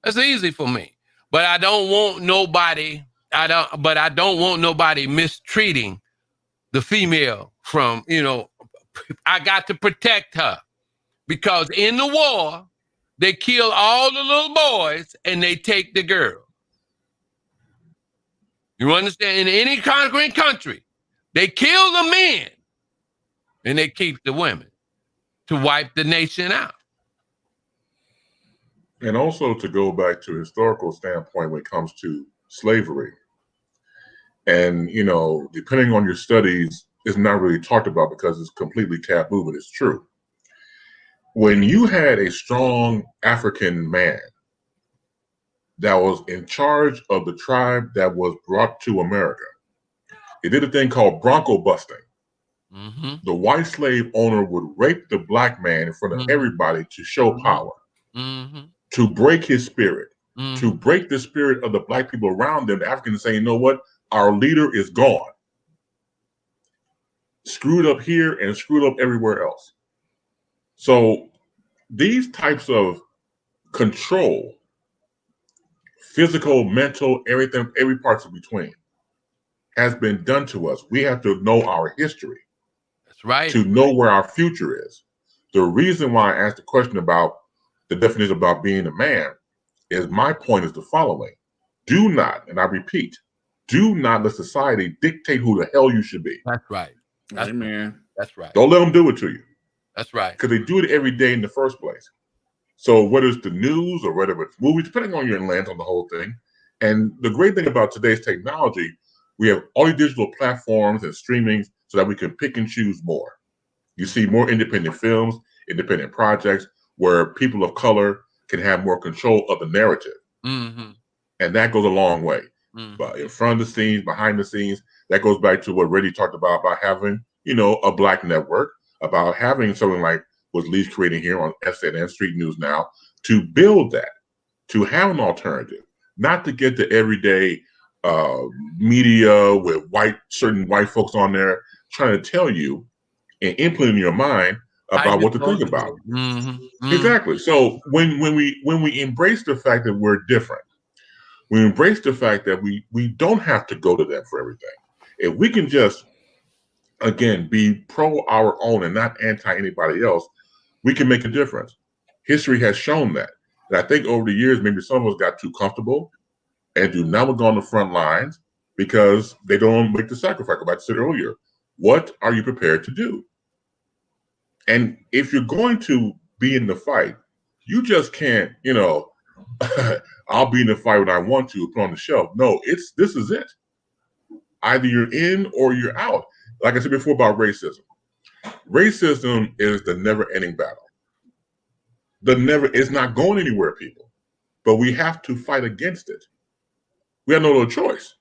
That's easy for me. But I don't want nobody, mistreating the female from, you know, I got to protect her. Because in the war, they kill all the little boys and they take the girl. You understand? In any conquering country, they kill the men and they keep the women to wipe the nation out. And also to go back to a historical standpoint when it comes to slavery. And, you know, depending on your studies, it's not really talked about because it's completely taboo, but it's true. When you had a strong African man that was in charge of the tribe that was brought to America, he did a thing called bronco busting. Mm-hmm. The white slave owner would rape the black man in front of everybody to show power, to break his spirit, to break the spirit of the black people around them. The Africans saying, you know what? Our leader is gone. Screwed up here and screwed up everywhere else. So these types of control, physical, mental, everything, every parts in between, has been done to us. We have to know our history. That's right. To know where our future is. The reason why I asked the question about the definition about being a man is my point is the following. Do not, and I repeat, do not let society dictate who the hell you should be. That's right. That's Amen. Right. That's right. Don't let them do it to you. That's right. Because they do it every day in the first place. So whether it's the news or whether it's movies, depending on your lens on the whole thing. And the great thing about today's technology, we have all these digital platforms and streaming so that we can pick and choose more. You see more independent films, independent projects where people of color can have more control of the narrative. And that goes a long way. But in front of the scenes, behind the scenes, that goes back to what Reggie talked about having, you know, a black network, about having something like what Lee's creating here on SNN Street News Now, to build that, to have an alternative, not to get the everyday media with certain white folks on there trying to tell you and implant in your mind about what to think about. Exactly. So when we embrace the fact that we're different, we embrace the fact that we don't have to go to them for everything. If we can just, again, be pro our own and not anti anybody else, we can make a difference. History has shown that. And I think over the years, maybe some of us got too comfortable and do not go on the front lines because they don't make the sacrifice. Like I said earlier, what are you prepared to do? And if you're going to be in the fight, you just can't, you know, I'll be in the fight when I want to, put on the shelf. No, this is it. Either you're in or you're out. Like I said before about racism. Racism is the never-ending battle. It's not going anywhere, people. But we have to fight against it. We have no other choice.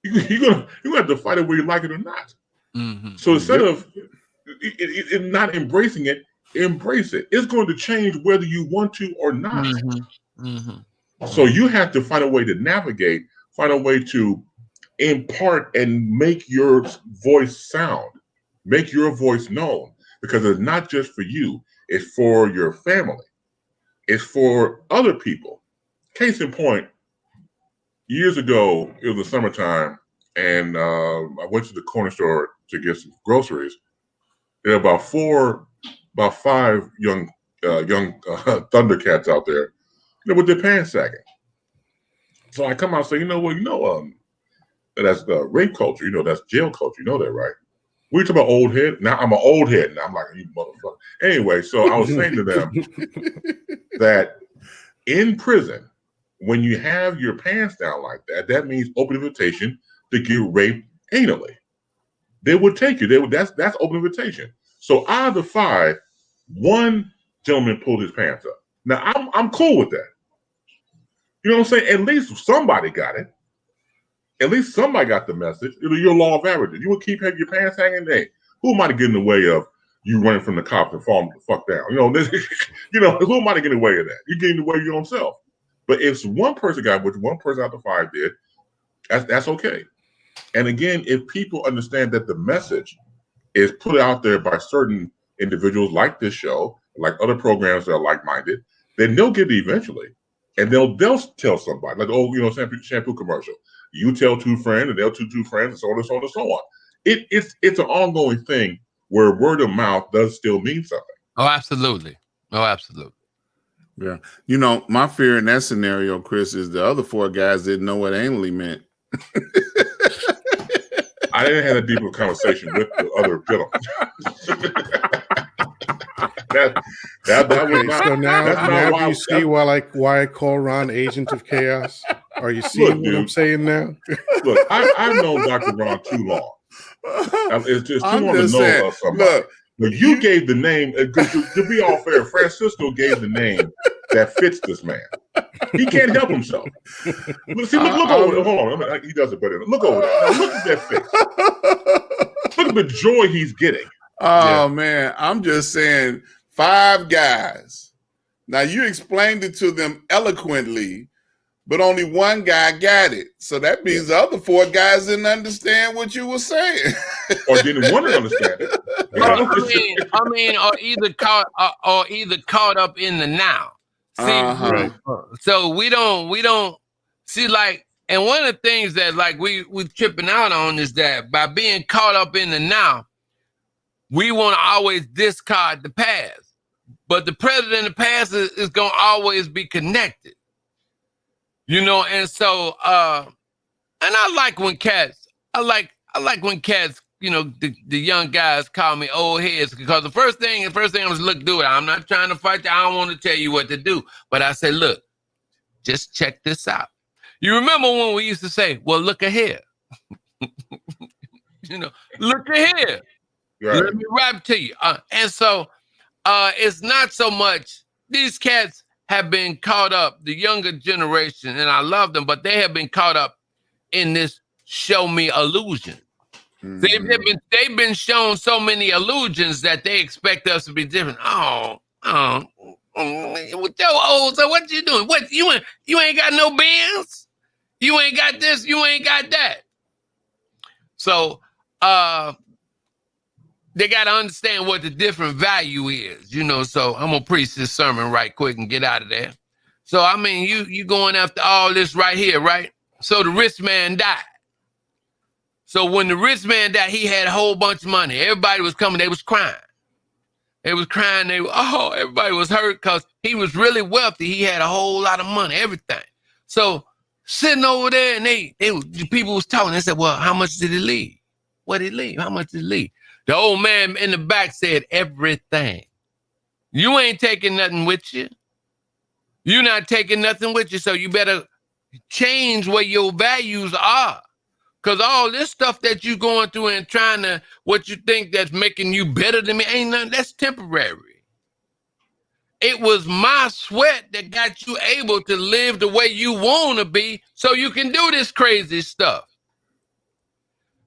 You're gonna have to fight it whether you like it or not. So instead of not embracing it, embrace it. It's going to change whether you want to or not. So you have to find a way to navigate, find a way to impart and make your voice sound, make your voice known, because it's not just for you, it's for your family, it's for other people. Case in point, years ago, it was the summertime, and I went to the corner store to get some groceries. There were about five young Thundercats out there, with their pants sagging. So I come out and say, you know what, that's rape culture, that's jail culture, you know that, right? We talk about old head. Now I'm an old head now. I'm like, you motherfucker. Anyway, so I was saying to them that in prison, when you have your pants down like that, that means open invitation to get raped anally. They would take you. That's open invitation. So out of the 5, 1 gentleman pulled his pants up. Now I'm cool with that. You know what I'm saying? At least somebody got it. At least somebody got the message. Your law of averages. You would keep having your pants hanging there. Who am I to get in the way of you running from the cops and falling the fuck down? Who am I to get in the way of that? You're getting in the way of your own self. But if one person got, which one person out of 5 did, that's okay. And again, if people understand that the message is put out there by certain individuals like this show, like other programs that are like-minded, then they'll get it eventually. And they'll tell somebody, like, shampoo commercial. You tell 2 friends, and they'll tell 2 friends, and so on and so on and so on. It's an ongoing thing where word of mouth does still mean something. Oh, absolutely. Oh, absolutely. Yeah. My fear in that scenario, Chris, is the other 4 guys didn't know what anally meant. I didn't have a deeper conversation with the other gentlemen. So now you see why I call Ron Agent of Chaos? Are you seeing what I'm saying now? Look, I've known Dr. Ron too long. It's just too long to know of somebody. Look, but you gave the name, to be all fair, Francisco gave the name that fits this man. He can't help himself. Look over there. Hold on. He does it better. Look over there. Now, look at that face. Look at the joy he's getting. Oh, man. I'm just saying 5 guys. Now, you explained it to them eloquently, but only 1 guy got it. So that means the other 4 guys didn't understand what you were saying. Or didn't want to understand it. Or either caught up in the now. See, right. So we don't see, like, and one of the things that like we're tripping out on is that by being caught up in the now, we want to always discard the past. But the present and the past is going to always be connected. And so and I like when cats, the young guys call me old heads, because the first thing was, look, do it. I'm not trying to fight you. I don't want to tell you what to do. But I say, look, just check this out. You remember when we used to say, well, look ahead. Look ahead. Right. Let me rap to you. And so it's not so much, these cats have been caught up, the younger generation, and I love them, but they have been caught up in this show me illusion. They've been shown so many illusions that they expect us to be different. With your old, so what you doing? What you ain't got no bands? You ain't got this, you ain't got that. So they got to understand what the different value is, so I'm gonna preach this sermon right quick and get out of there. So you going after all this right here, right? So the rich man died. So when the rich man died, he had a whole bunch of money. Everybody was coming. They was crying. They was crying. Everybody was hurt because he was really wealthy. He had a whole lot of money, everything. So sitting over there, and people was talking. They said, well, how much did he leave? What did he leave? How much did he leave? The old man in the back said, everything. You ain't taking nothing with you. You're not taking nothing with you. So you better change what your values are. Because all this stuff that you going through and trying to, what you think that's making you better than me, ain't nothing, that's temporary. It was my sweat that got you able to live the way you want to be so you can do this crazy stuff.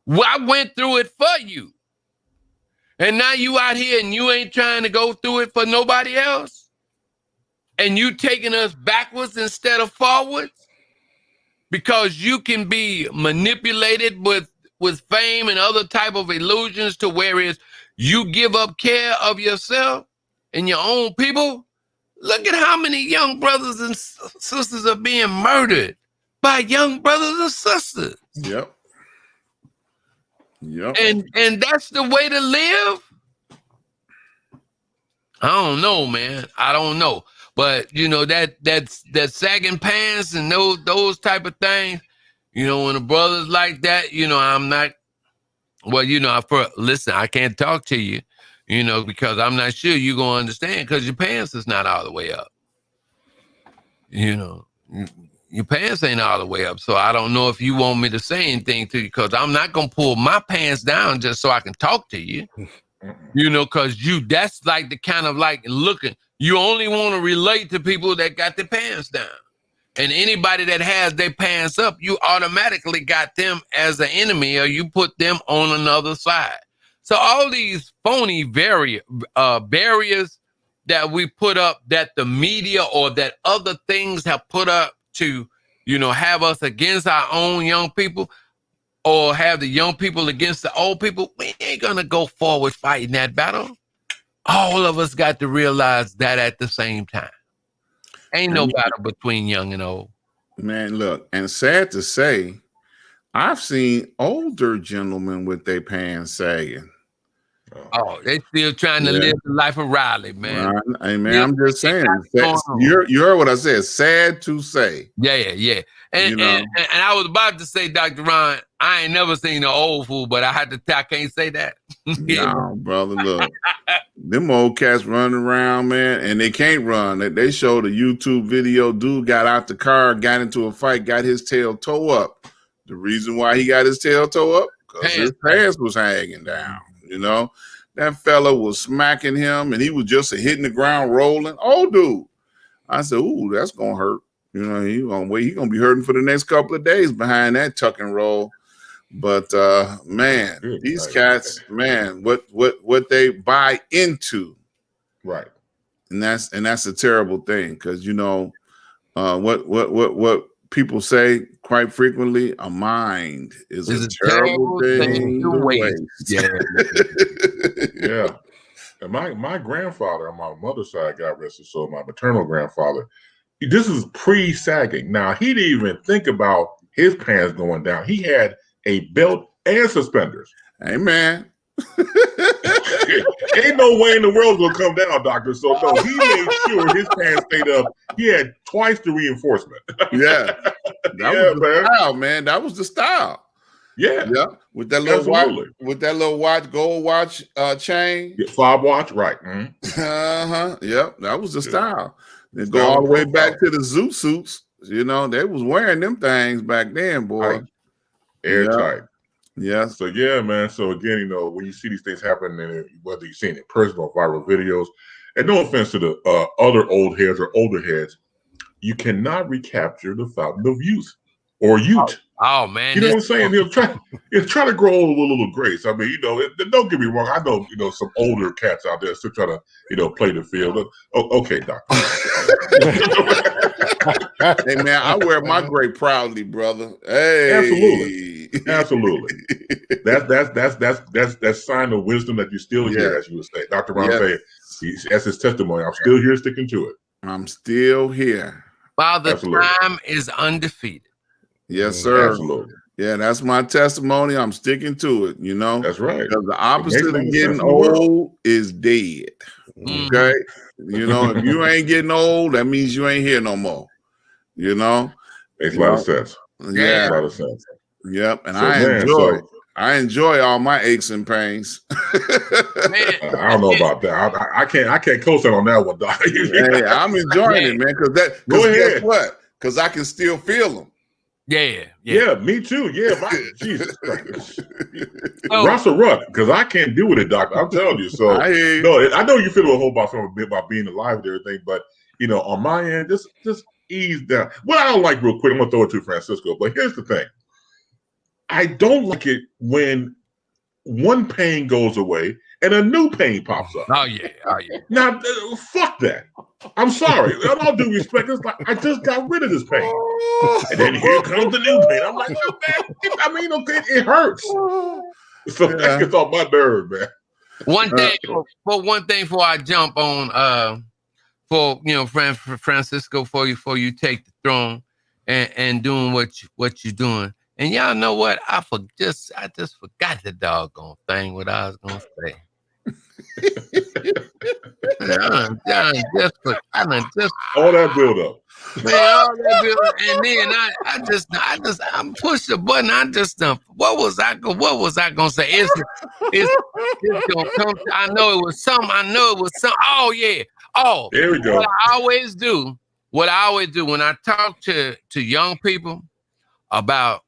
Well, I went through it for you. And now you out here and you ain't trying to go through it for nobody else. And you taking us backwards instead of forwards. Because you can be manipulated with fame and other type of illusions to whereas you give up care of yourself and your own people. Look at how many young brothers and sisters are being murdered by young brothers and sisters. Yep. And that's the way to live? I don't know, man. I don't know. But that sagging pants and those type of things, when a brother's like that, I'm not. Well, listen, I can't talk to you. you know, because I'm not sure you're going to understand because your pants is not all the way up. You know, your pants ain't all the way up. So I don't know if you want me to say anything to you because I'm not going to pull my pants down just so I can talk to you. You know, because that's like the kind of like looking. You only want to relate to people that got their pants down. And anybody that has their pants up, you automatically got them as an enemy or you put them on another side. So all these phony barriers that we put up, that the media or that other things have put up to, you know, have us against our own young people or have the young people against the old people, we ain't going to go forward fighting that battle. All of us got to realize that at the same time. Ain't no battle between young and old. Man, look, and sad to say, I've seen older gentlemen with their pants sagging. Oh, they still trying to live the life of Riley, man. Right. Hey, man, I'm just saying. You heard what I said. Sad to say. Yeah. And I was about to say, Dr. Ron, I ain't never seen an old fool, but I can't say that. No, brother, look. Them old cats running around, man, and they can't run. They showed a YouTube video. Dude got out the car, got into a fight, got his tail toe up. The reason why he got his tail toe up, because his pants was hanging down. You know, that fella was smacking him, and he was just hitting the ground, rolling. Oh, dude! I said, "Ooh, that's gonna hurt." You know, he gonna be hurting for the next couple of days behind that tuck and roll. But man, these cats, man, what they buy into, right? And that's a terrible thing because you know what people say quite frequently, a mind is a terrible thing to waste. Yeah. And my grandfather on my mother's side, God rest his soul, my maternal grandfather, this is pre-sagging. Now, he didn't even think about his pants going down. He had a belt and suspenders. Amen. Ain't no way in the world gonna come down, doctor. So no, he made sure his pants stayed up. He had twice the reinforcement. Yeah. That was the style, man. That was the style. Yeah. With that little watch, gold watch chain. Yeah, fob watch, right. Mm-hmm. Yep. That was the style. Then go all the way back to the zoot suits. You know, they was wearing them things back then, boy. Airtight. Yeah. So yeah, man. So again, you know, when you see these things happening, whether you're seeing it in person or viral videos, and no offense to the other old heads or older heads, you cannot recapture the fountain of youth or youth. Oh man, you know what I'm saying? Try to grow old with a little grace. I mean, you know, don't get me wrong. I know, you know, some older cats out there still trying to, you know, play the field. Okay, doctor. Hey man, I wear my gray proudly, brother. Hey, absolutely. That's sign of wisdom that you're still here, as you would say. Dr. Ron say, that's his testimony. I'm still here, sticking to it. I'm still here. While the time is undefeated. Yes, sir. Absolutely. Yeah, that's my testimony. I'm sticking to it. You know, that's right. Because the opposite of getting old is dead. Okay, you know, if you ain't getting old, that means you ain't here no more. You know, makes a lot of sense. Yeah, makes a lot of sense. Yep, and so, I enjoy all my aches and pains. I don't know about that. I can't co-sign on that one, Doc. Hey, I'm enjoying it, man. Guess what? Because I can still feel them. Yeah, me too. Yeah, Jesus Christ. Russell Ruck, because I can't deal with it, Doctor. I'm telling you. So I know you feel a whole about being alive and everything, but you know, on my end, just ease down. What I don't like, real quick, I'm gonna throw it to Francisco. But here's the thing: I don't like it when one pain goes away and a new pain pops up. Oh yeah. Now, fuck that. I'm sorry. With all due respect, it's like I just got rid of this pain, and then here comes the new pain. I'm like, no, man. I mean, okay, it hurts. So that gets off my nerve, man. One thing before I jump on, for you know, Francisco, before you take the throne and doing what you're doing. And y'all know what? I just forgot the doggone thing what I was gonna say. All that build up. Man, all that bill, and then I pushed the button. I just what was I gonna say? It's gonna come. I know it was something. Oh yeah. Oh, There we go. what I always do when I talk to young people about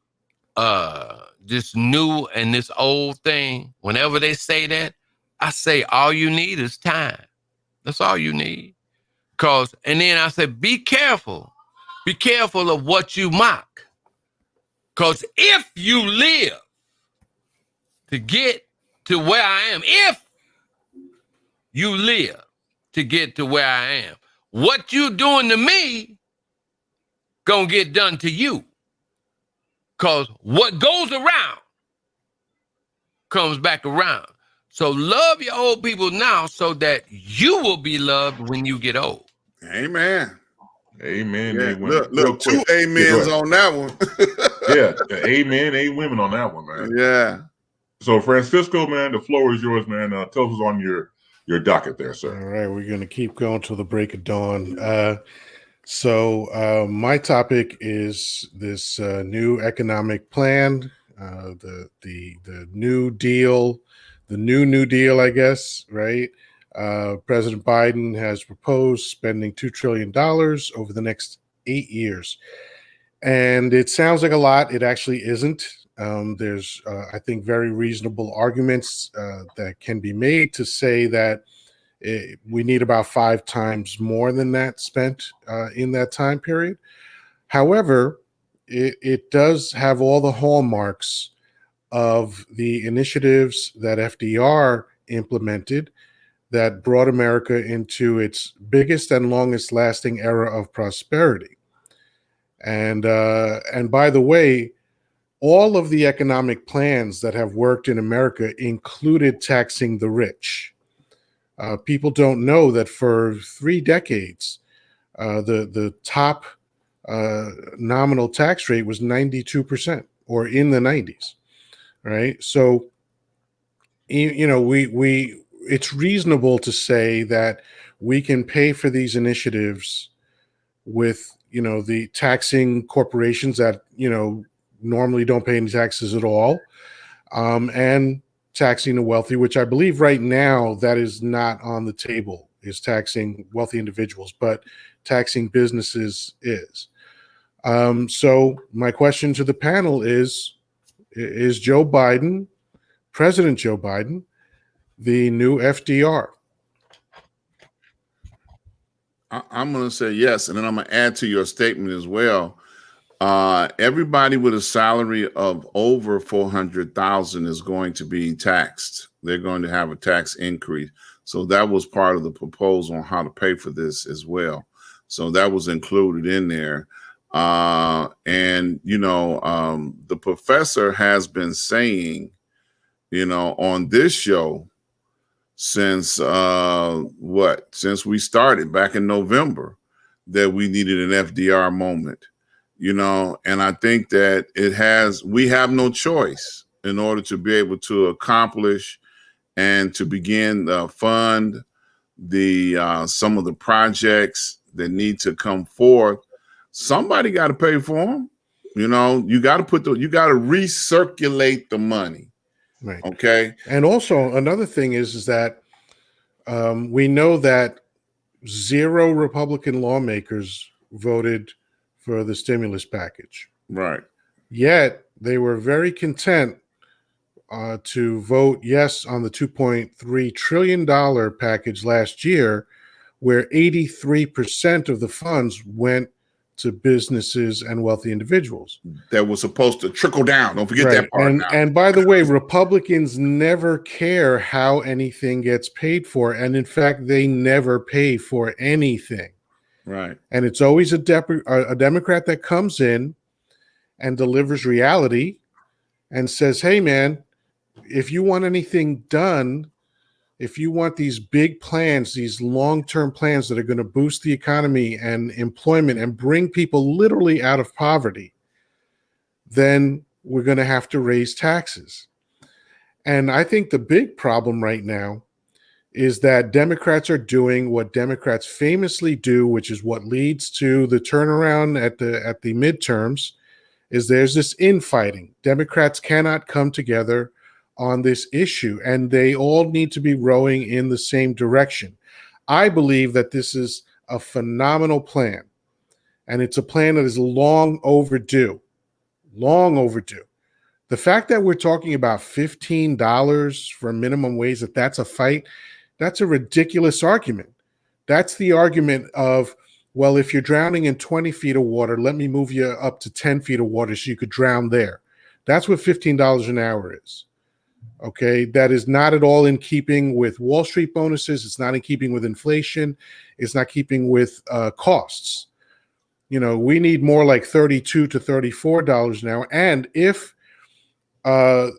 this new and this old thing, whenever they say that, I say all you need is time. That's all you need. And then I say, be careful of what you mock. Because if you live to get to where I am, if you live to get to where I am, what you doing to me gonna get done to you. Because what goes around comes back around. So love your old people now so that you will be loved when you get old. Amen. Amen. Yeah. Amen. Look, two amens on that one. Yeah, amen, women on that one, man. Yeah. So Francisco, man, the floor is yours, man. Tell us what's on your docket there, sir. All right, we're going to keep going till the break of dawn. So my topic is this new economic plan, the New Deal, the New Deal, I guess, right? President Biden has proposed spending $2 trillion over the next 8 years. And it sounds like a lot. It actually isn't. There's, I think, very reasonable arguments that can be made to say that we need about 5 times more than that spent in that time period. However, it does have all the hallmarks of the initiatives that FDR implemented that brought America into its biggest and longest lasting era of prosperity. And by the way, all of the economic plans that have worked in America included taxing the rich. People don't know that for 3 decades, the top nominal tax rate was 92% or in the 90s, right? So, it's reasonable to say that we can pay for these initiatives with, the taxing corporations that, normally don't pay any taxes at all, and taxing the wealthy, which I believe right now that is not on the table, is taxing wealthy individuals, but taxing businesses is. So my question to the panel is President Joe Biden, the new FDR? I'm going to say yes, and then I'm going to add to your statement as well. Everybody with a salary of over $400,000 is going to be taxed. They're going to have a tax increase. So that was part of the proposal on how to pay for this as well. So that was included in there. And the professor has been saying, on this show since since we started back in November, that we needed an FDR moment. And I think that we have no choice in order to be able to accomplish and to begin to fund some of the projects that need to come forth. Somebody got to pay for them. You got to recirculate the money. Right. Okay. And also another thing is that we know that 0 Republican lawmakers voted for the stimulus package. Right. Yet they were very content to vote yes on the $2.3 trillion package last year, where 83% of the funds went to businesses and wealthy individuals. That was supposed to trickle down. Don't forget that part. And by the way, Republicans never care how anything gets paid for. And in fact, they never pay for anything. Right. And it's always a Democrat that comes in and delivers reality and says, hey, man, if you want anything done, if you want these big plans, these long-term plans that are going to boost the economy and employment and bring people literally out of poverty, then we're going to have to raise taxes. And I think the big problem right now is that Democrats are doing what Democrats famously do, which is what leads to the turnaround at the midterms, is there's this infighting. Democrats cannot come together on this issue, and they all need to be rowing in the same direction. I believe that this is a phenomenal plan, and it's a plan that is long overdue. Long overdue. The fact that we're talking about $15 for minimum wage, that's a fight, that's a ridiculous argument. That's the argument of, well, if you're drowning in 20 feet of water, let me move you up to 10 feet of water so you could drown there. That's what $15 an hour is. Okay, that is not at all in keeping with Wall Street bonuses. It's not in keeping with inflation. It's not keeping with costs. You know, we need more like $32 to $34 an hour. And if the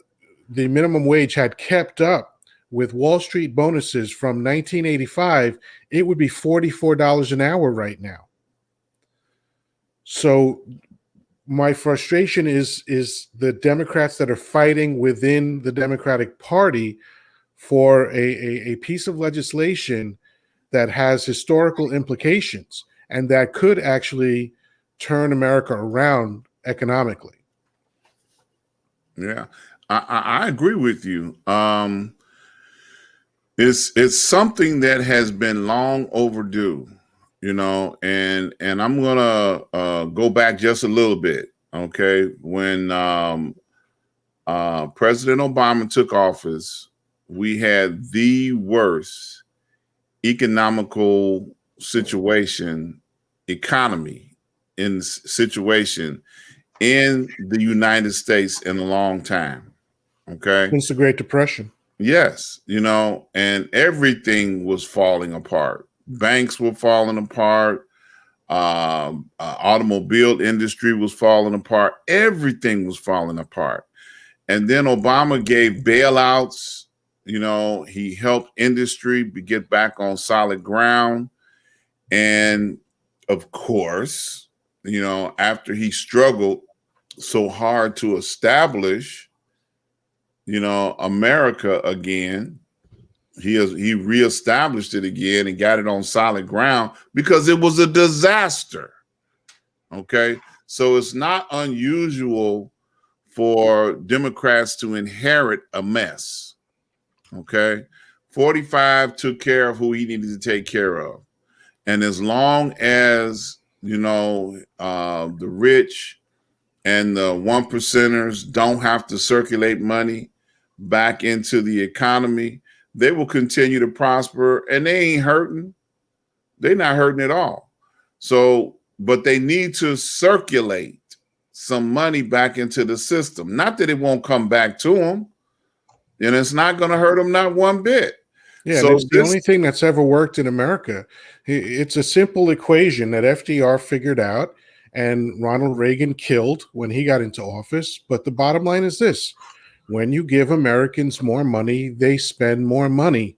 minimum wage had kept up with Wall Street bonuses from 1985, it would be $44 an hour right now. So my frustration is the Democrats that are fighting within the Democratic Party for a piece of legislation that has historical implications and that could actually turn America around economically. Yeah, I agree with you. It's something that has been long overdue, you know, and I'm gonna go back just a little bit. Okay, when President Obama took office, we had the worst economical economy situation in the United States in a long time. Okay, Since the Great Depression. Yes, you know, and everything was falling apart. Banks were falling apart. Automobile industry was falling apart. Everything was falling apart. And then Obama gave bailouts. You know, he helped industry get back on solid ground. And of course, you know, after he struggled so hard to establish, you know, America again, he reestablished it again and got it on solid ground because it was a disaster. Okay, so it's not unusual for Democrats to inherit a mess. Okay, 45 took care of who he needed to take care of, and as long as you know the rich and the 1%ers don't have to circulate money back into the economy, they will continue to prosper, and they ain't hurting. They're not hurting at all. So, but they need to circulate some money back into the system. Not that it won't come back to them, and it's not going to hurt them not one bit. Yeah, so it's the only thing that's ever worked in America. It's a simple equation that FDR figured out and Ronald Reagan killed when he got into office. But the bottom line is this: when you give Americans more money, they spend more money,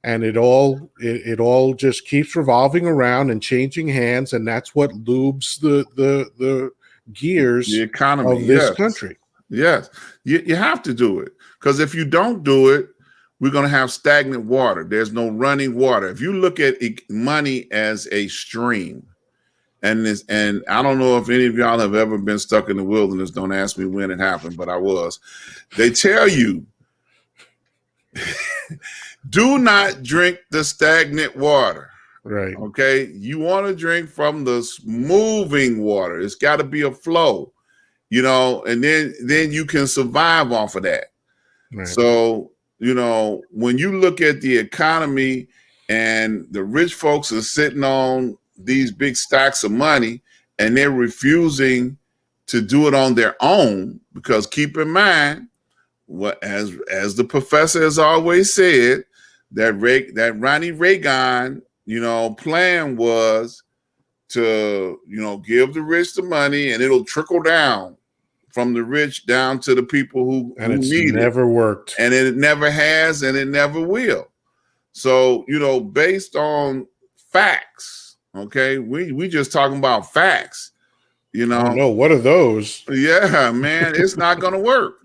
and it all just keeps revolving around and changing hands, and that's what lubes the gears, the economy of this country. Yes, you have to do it, because if you don't do it, we're going to have stagnant water. There's no running water. If you look at money as a stream, and I don't know if any of y'all have ever been stuck in the wilderness. Don't ask me when it happened, but I was. They tell you, do not drink the stagnant water. Right. Okay. You want to drink from the moving water. It's got to be a flow, you know, and then you can survive off of that. Right. So, you know, when you look at the economy and the rich folks are sitting on these big stacks of money and they're refusing to do it on their own, because keep in mind, what as the professor has always said, that Ronnie Reagan, you know, plan was to, you know, give the rich the money and it'll trickle down from the rich down to the people who need it. Never worked. And it never has, and it never will. So, you know, based on facts, okay, we just talking about facts, you know. Oh, no, what are those? Yeah, man, it's not going to work,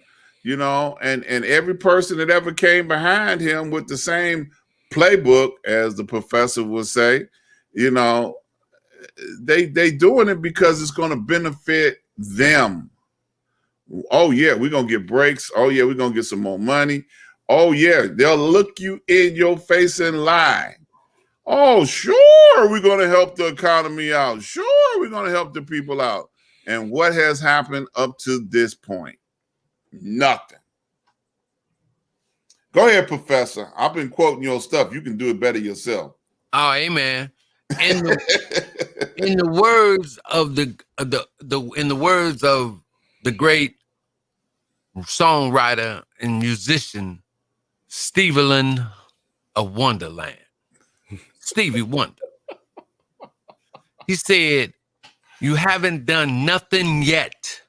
you know. And every person that ever came behind him with the same playbook, as the professor would say. You know, they doing it because it's going to benefit them. Oh yeah, we're gonna get breaks. Oh yeah, we're gonna get some more money. Oh yeah, they'll look you in your face and lie. Oh sure, we're gonna help the economy out. Sure, we're gonna help the people out. And what has happened up to this point? Nothing. Go ahead, Professor. I've been quoting your stuff. You can do it better yourself. Oh, amen. In the words of the great songwriter and musician Stevie of Wonderland, Stevie Wonder, he said, "You haven't done nothing yet."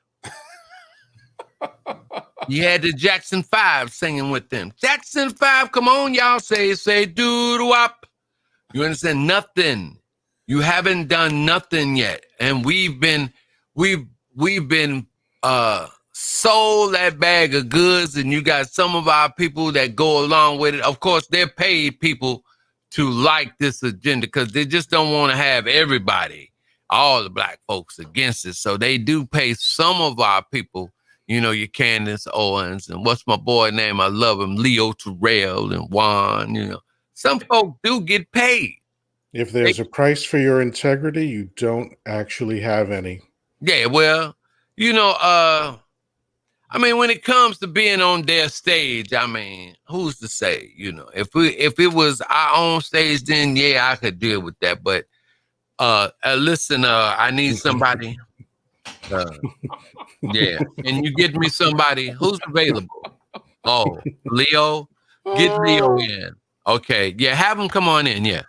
You had the Jackson 5 singing with them. Jackson 5, come on, y'all, say doo-doo-wop. You understand? Nothing. You haven't done nothing yet. And we've been sold that bag of goods, and you got some of our people that go along with it. Of course, they're paid people to like this agenda because they just don't want to have everybody, all the black folks against it. So they do pay some of our people, you know, your Candace Owens and what's my boy name? I love him, Leo Terrell and Juan, you know. Some folks do get paid. If there's a price for your integrity, you don't actually have any. Yeah, well, you know, I mean, when it comes to being on their stage, I mean, who's to say? You know, if it was our own stage, then yeah, I could deal with that. But listen, I need somebody. Yeah, and you get me somebody who's available. Oh, Leo, get Leo in. Okay, yeah, have him come on in. Yeah,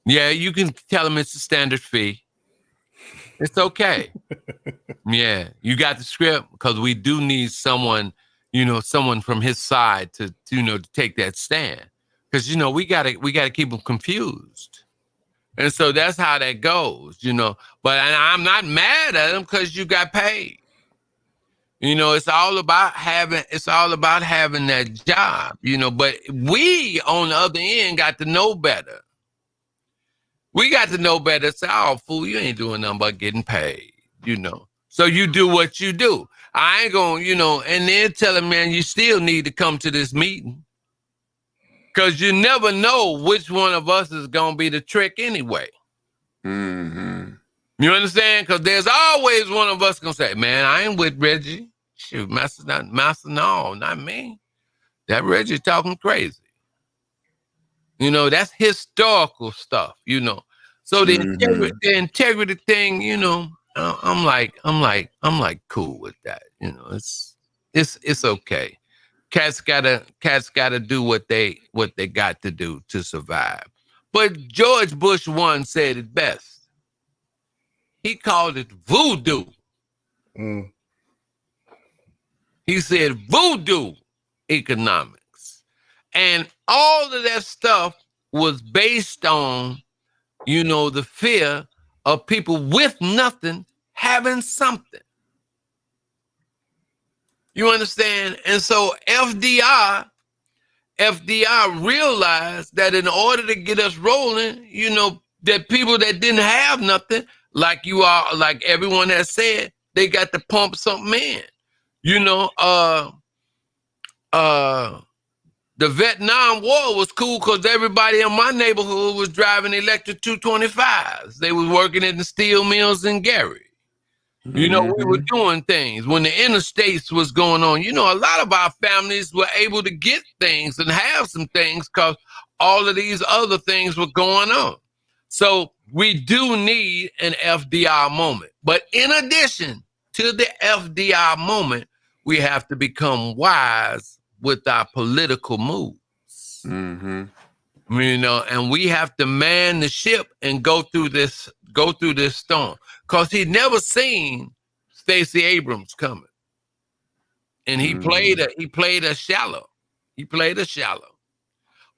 yeah, you can tell him it's a standard fee. It's okay. Yeah, you got the script because we do need someone, you know, someone from his side to you know, to take that stand because you know we gotta keep them confused, and so that's how that goes, you know. But I'm not mad at him because you got paid. You know, it's all about having that job, you know. But we on the other end got to know better. We got to know better. Say, oh, fool, you ain't doing nothing but getting paid, you know. So you do what you do. I ain't gonna, you know, and then tell him, man, you still need to come to this meeting. Because you never know which one of us is gonna be the trick anyway. Mm-hmm. You understand? Because there's always one of us gonna say, man, I ain't with Reggie. Shoot, master, no, not me. That Reggie talking crazy. You know, that's historical stuff, you know. So the integrity thing, you know, I'm like cool with that. You know, it's okay. Cats gotta do what they got to do to survive. But George Bush one said it best. He called it voodoo. Mm. He said voodoo economics. And all of that stuff was based on, you know, the fear of people with nothing having something. You understand? And so FDR realized that in order to get us rolling, you know, that people that didn't have nothing, like everyone has said, they got to pump something in. You know, the Vietnam War was cool because everybody in my neighborhood was driving electric 225s. They was working in the steel mills in Gary. You know, we were doing things when the interstates was going on. You know, a lot of our families were able to get things and have some things because all of these other things were going on. So we do need an FDR moment. But in addition to the FDR moment, we have to become wise with our political moves. Mm-hmm. You know, and we have to man the ship and go through this storm. Because he'd never seen Stacey Abrams coming. And he played a shallow. He played a shallow.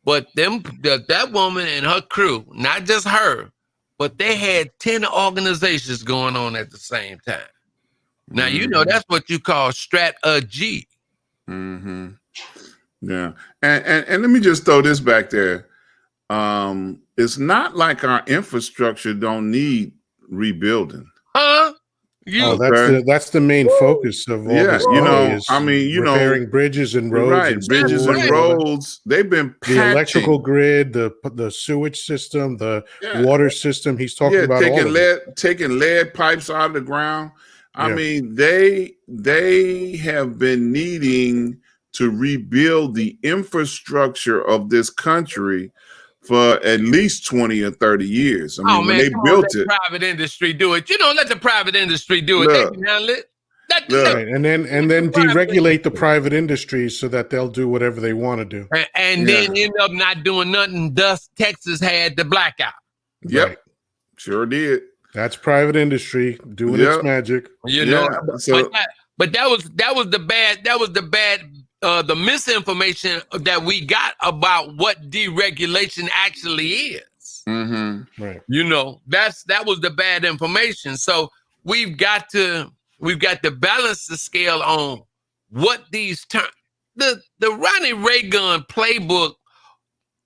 But that woman and her crew, not just her, but they had 10 organizations going on at the same time. Now, you know, that's what you call strategy. Mm-hmm. Yeah. And let me just throw this back there. it's not like our infrastructure don't need rebuilding. Huh? That's the main focus of all this money is repairing bridges and roads, right? and Bridges schools, and roads. They've been patching. The electrical grid, the sewage system, the water system. He's talking about taking lead pipes out of the ground. I mean, they have been needing to rebuild the infrastructure of this country for at least 20 or 30 years. I mean, when they built it, private industry do it. Let the private industry do it. They can handle it. Right. And then deregulate the private industry so that they'll do whatever they want to do. And then end up not doing nothing. Thus, Texas had the blackout. Yep. Right. Sure did. That's private industry doing its magic. But that was the bad the misinformation that we got about what deregulation actually is. Mm-hmm. Right. That was the bad information. So we've got to balance the scale on what these terms. The Ronnie Reagan playbook,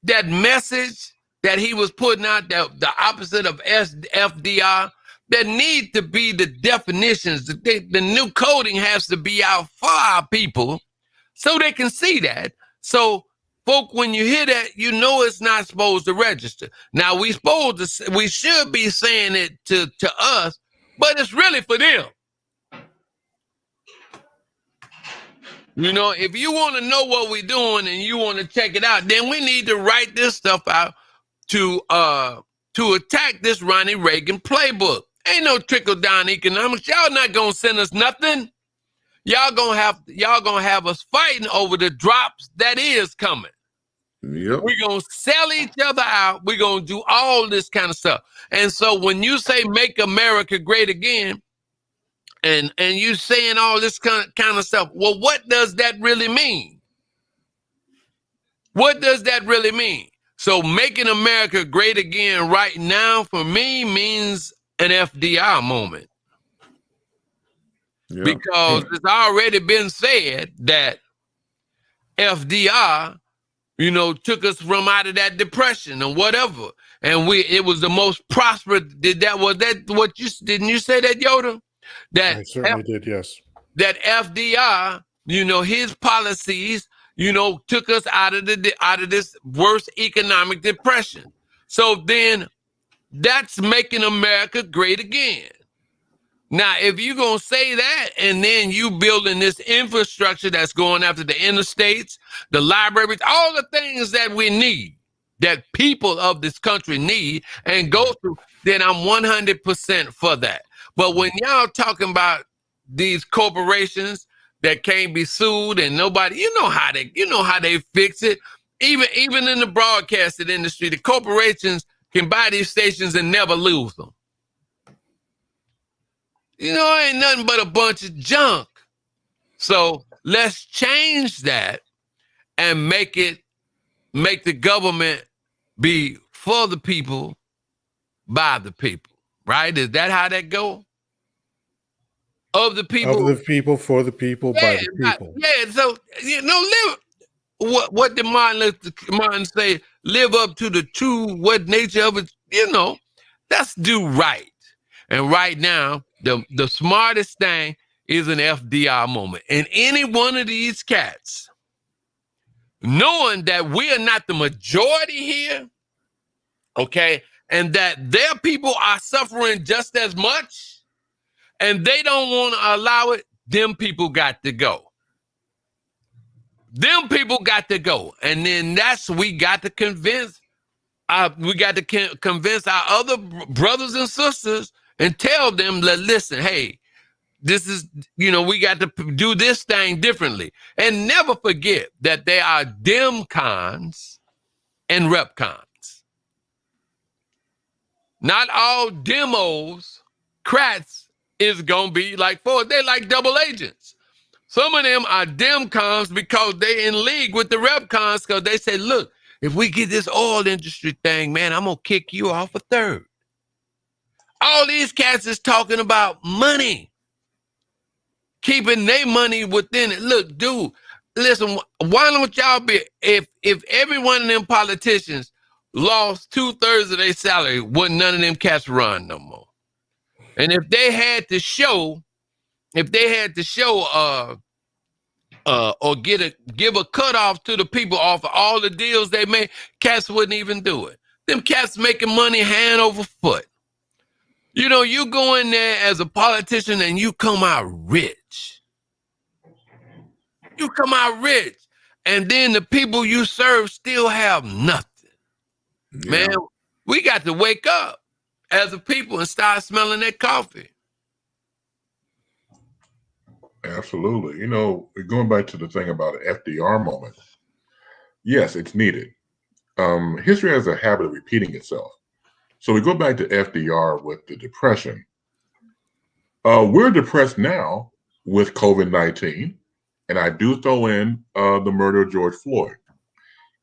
that message that he was putting out, the opposite of FDR, there need to be the definitions. The new coding has to be out for our people so they can see that. So, folk, when you hear that, it's not supposed to register. Now, we should be saying it to us, but it's really for them. If you want to know what we're doing and you want to check it out, then we need to write this stuff out to attack this Ronnie Reagan playbook. Ain't no trickle down economics. Y'all not gonna send us nothing. Y'all gonna have us fighting over the drops that is coming. Yep. We're gonna sell each other out. We're gonna do all this kind of stuff. And so when you say make America great again, and you saying all this kind of stuff, well, what does that really mean? What does that really mean? So making America great again right now for me means an FDR moment. Yeah. Because it's already been said that FDR, took us from out of that depression or whatever. And it was the most prosperous. Didn't you say that, Yoda? That I certainly did, yes. That FDR, his policies, took us out of this worst economic depression. So then that's making America great again. Now, if you're going to say that and then you building this infrastructure that's going after the interstates, the libraries, all the things that we need, that people of this country need and go through, then I'm 100% for that. But when y'all talking about these corporations that can't be sued and nobody, you know how they fix it. Even in the broadcasting industry, the corporations can buy these stations and never lose them. Ain't nothing but a bunch of junk. So let's change that and make the government be for the people, by the people, right? Is that how that go? Of the people, for the people, by the people. So live what did Martin say? Live up to the true what nature of it. That's do right. And right now, the smartest thing is an FDR moment. And any one of these cats, knowing that we are not the majority here, okay, and that their people are suffering just as much, and they don't want to allow it, them people got to go. Them people got to go. And then we got to convince our other brothers and sisters and tell them that, listen, hey, this is, we got to do this thing differently. And never forget that there are Demcons and Repcons. Not all demos, crats, is going to be like Ford. They like double agents. Some of them are Demcons because they in league with the Repcons because they say, look, if we get this oil industry thing, man, I'm going to kick you off a third. All these cats is talking about money. Keeping their money within it. Look, dude, listen, why don't y'all be, if every one of them politicians lost 2/3 of their salary, wouldn't none of them cats run no more. And if they had to show, or give a cutoff to the people off of all the deals they made, cats wouldn't even do it. Them cats making money hand over foot. You know, you go in there as a politician and you come out rich. You come out rich. And then the people you serve still have nothing. Yeah. Man, we got to wake up as a people and start smelling that coffee. Absolutely. You know, going back to the thing about an FDR moment, yes, it's needed. History has a habit of repeating itself. So we go back to FDR with the Depression. We're depressed now with COVID-19, and I do throw in the murder of George Floyd.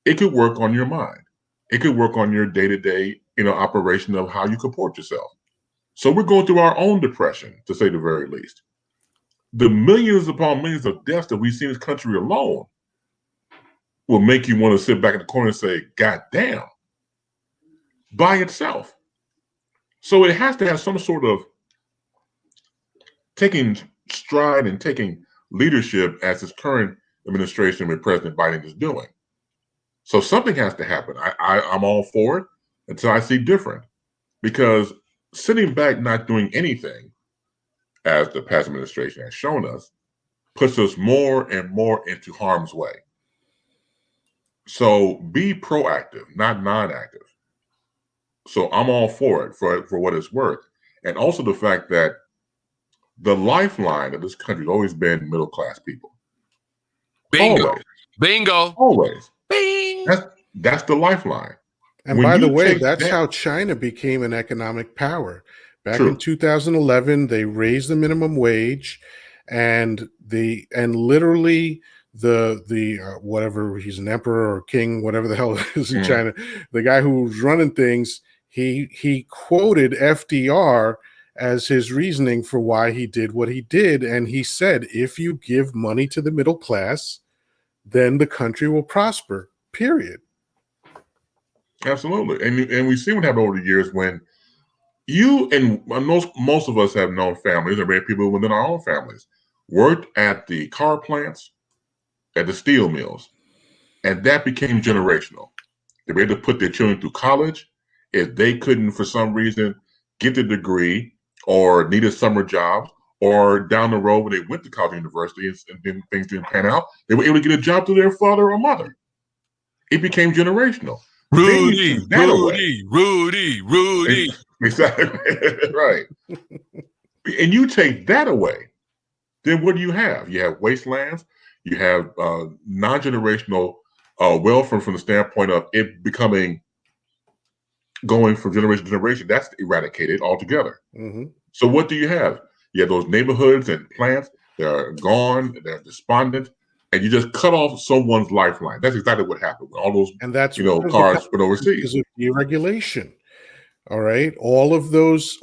It could work on your mind. It could work on your day-to-day, operation of how you comport yourself. So we're going through our own depression, to say the very least. The millions upon millions of deaths that we see in this country alone will make you want to sit back in the corner and say, God damn, by itself. So it has to have some sort of taking stride and taking leadership as this current administration with President Biden is doing. So something has to happen. I'm all for it until I see different. Because sitting back not doing anything, as the past administration has shown us, puts us more and more into harm's way. So be proactive, not non-active. So I'm all for it, for what it's worth. And also the fact that the lifeline of this country has always been middle-class people. Bingo. Always. Bingo. Always. Bing. That's the lifeline. And by the way, that's how China became an economic power. Back in 2011, they raised the minimum wage, and literally the whatever, he's an emperor or king, whatever the hell it is in China, the guy who's running things, he quoted FDR as his reasoning for why he did what he did, and he said, if you give money to the middle class, then the country will prosper. Period. Absolutely, and we've seen what happened over the years when you and most of us have known families, and people within our own families, worked at the car plants, at the steel mills, and that became generational. They were able to put their children through college. If they couldn't, for some reason, get the degree or needed summer jobs, or down the road when they went to college or university and then things didn't pan out, they were able to get a job through their father or mother. It became generational. Rudy. Exactly. Right. And you take that away, then what do you have? You have wastelands, you have non-generational wealth from the standpoint of it going from generation to generation. That's eradicated altogether. Mm-hmm. So what do you have? You have those neighborhoods and plants that are gone, they're despondent, and you just cut off someone's lifeline. That's exactly what happened with all those, cars put overseas. Because of deregulation. All right. All of those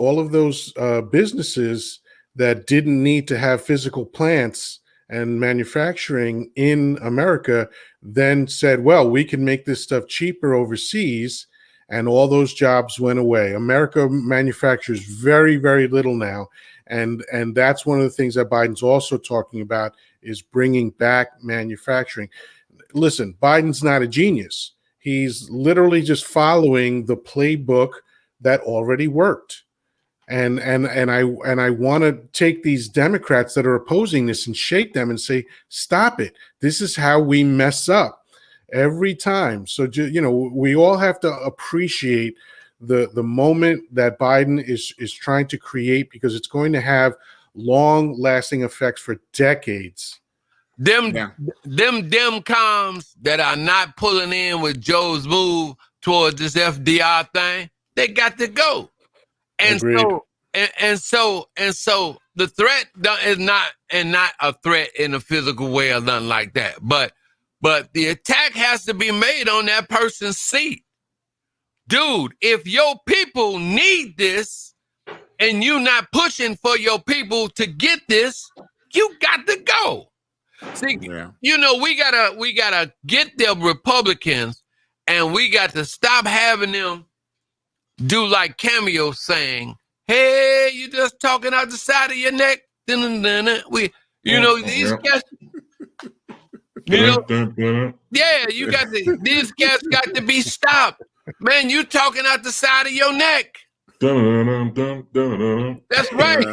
businesses that didn't need to have physical plants and manufacturing in America then said, well, we can make this stuff cheaper overseas. And all those jobs went away. America manufactures very, very little now. And that's one of the things that Biden's also talking about is bringing back manufacturing. Listen, Biden's not a genius. He's literally just following the playbook that already worked. And I want to take these Democrats that are opposing this and shake them and say, stop it. This is how we mess up every time. So, we all have to appreciate the moment that Biden is trying to create, because it's going to have long lasting effects for decades. Them comms that are not pulling in with Joe's move towards this FDR thing, they got to go. And Agreed. so the threat is not a threat in a physical way or nothing like that. But the attack has to be made on that person's seat. Dude, if your people need this and you not pushing for your people to get this, you got to go. See, we gotta get the Republicans And we got to stop having them do like Cameo saying, hey, you just talking out the side of your neck. We, you know, these cats, you know, yeah, you got to, these cats got to be stopped. Man, you talking out the side of your neck. That's right.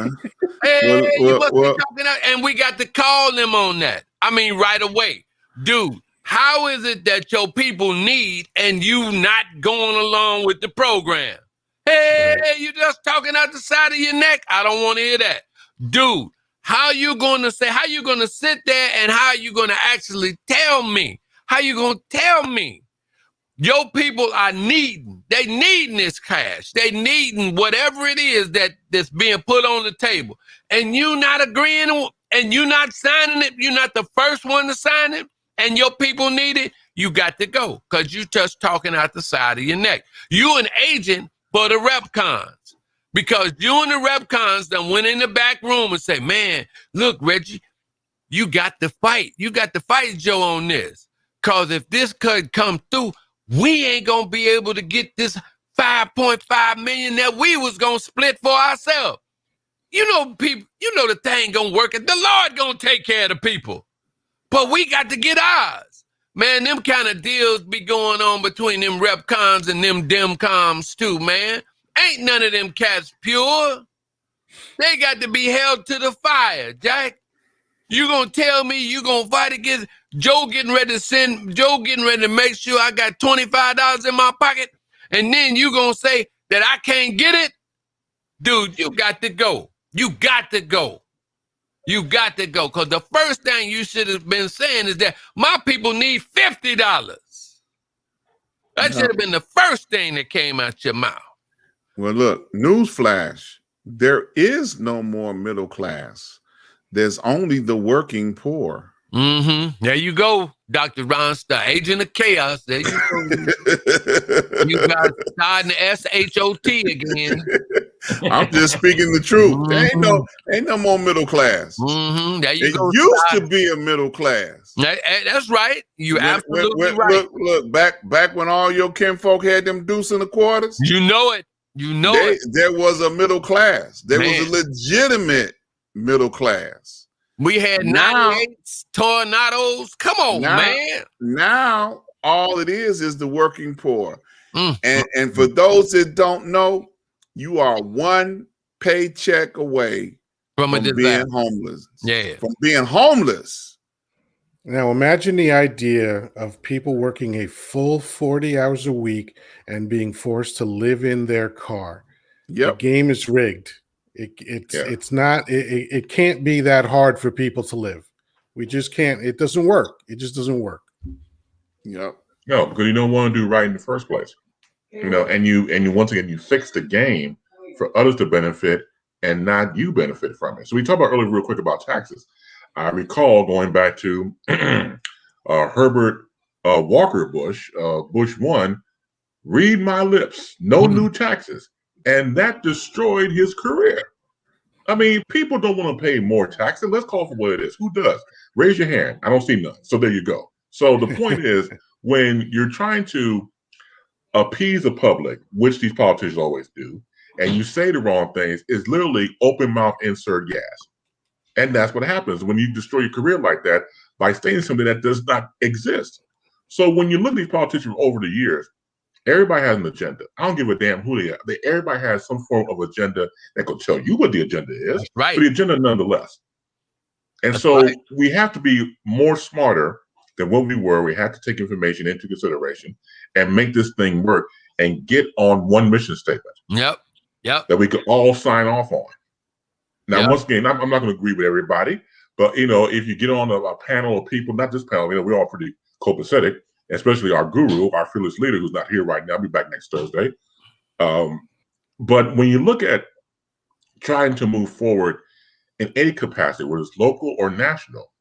Hey, you must be talking out, and we got to call them on that. I mean, right away. Dude, how is it that your people need and you not going along with the program? Hey, you just talking out the side of your neck? I don't want to hear that. Dude, how you going to sit there and how you going to actually tell me? How you going to tell me? Your people are needing. They needing this cash. They needing whatever it is that's being put on the table. And you not agreeing and you not signing it. You're not the first one to sign it. And your people need it. You got to go because you just talking out the side of your neck. You an agent for the repcons because you and the repcons done went in the back room and say, man, look, Reggie, you got to fight. You got to fight Joe on this. Because if this could come through, we ain't going to be able to get this 5.5 million that we was going to split for ourselves. You know, people, you know the thing going to work. The Lord going to take care of the people. But we got to get ours. Man, them kind of deals be going on between them repcons and them demcoms too, man. Ain't none of them cats pure. They got to be held to the fire, Jack. You gonna tell me you gonna fight against Joe getting ready to make sure I got $25 in my pocket, and then you gonna say that I can't get it? Dude, you got to go. You got to go. You got to go. Because the first thing you should have been saying is that my people need $50. That should have been the first thing that came out your mouth. Well, look, newsflash. There is no more middle class. There's only the working poor. Mm-hmm. There you go, Dr.Ron, the agent of chaos. There you go. You guys starting the S-H-O-T again. I'm just speaking the truth. Mm-hmm. There ain't no more middle class. Mm-hmm. There you it go. Used to be a middle class. That's right. You absolutely right. Look, back when all your kinfolk had them deuce in the quarters. You know it. You know it. There was a middle class. There was a legitimate middle class. We had 98s, tornadoes. Come on, man. Now all it is the working poor. And for those that don't know, you are one paycheck away from being homeless. Yeah. From being homeless. Now imagine the idea of people working a full 40 hours a week and being forced to live in their car. Yep. The game is rigged. It's not. It can't be that hard for people to live. We just can't. It doesn't work. It just doesn't work. Yep. No, because you don't want to do right in the first place. You know, and you once again you fix the game for others to benefit and not you benefit from it. So we talked about earlier real quick about taxes. I recall going back to Herbert Walker Bush, Bush 1, read my lips, no new taxes. And that destroyed his career. I mean, people don't want to pay more taxes. Let's call for what it is. Who does? Raise your hand. I don't see none. So there you go. So the point is, when you're trying to appease the public, which these politicians always do, and you say the wrong things, it's literally open mouth, insert gas. And that's what happens when you destroy your career like that by saying something that does not exist. So when you look at these politicians over the years, everybody has an agenda. I don't give a damn who they are. Everybody has some form of agenda that can tell you what the agenda is. That's right. But the agenda nonetheless. And so we have to be more smarter than what we were. We have to take information into consideration and make this thing work and get on one mission statement. Yep. That we could all sign off on. Now, once again, I'm not going to agree with everybody, but if you get on a panel of people, not this panel, we're all pretty copacetic, especially our guru, our fearless leader, who's not here right now. I'll be back next Thursday. But when you look at trying to move forward in any capacity, whether it's local or national,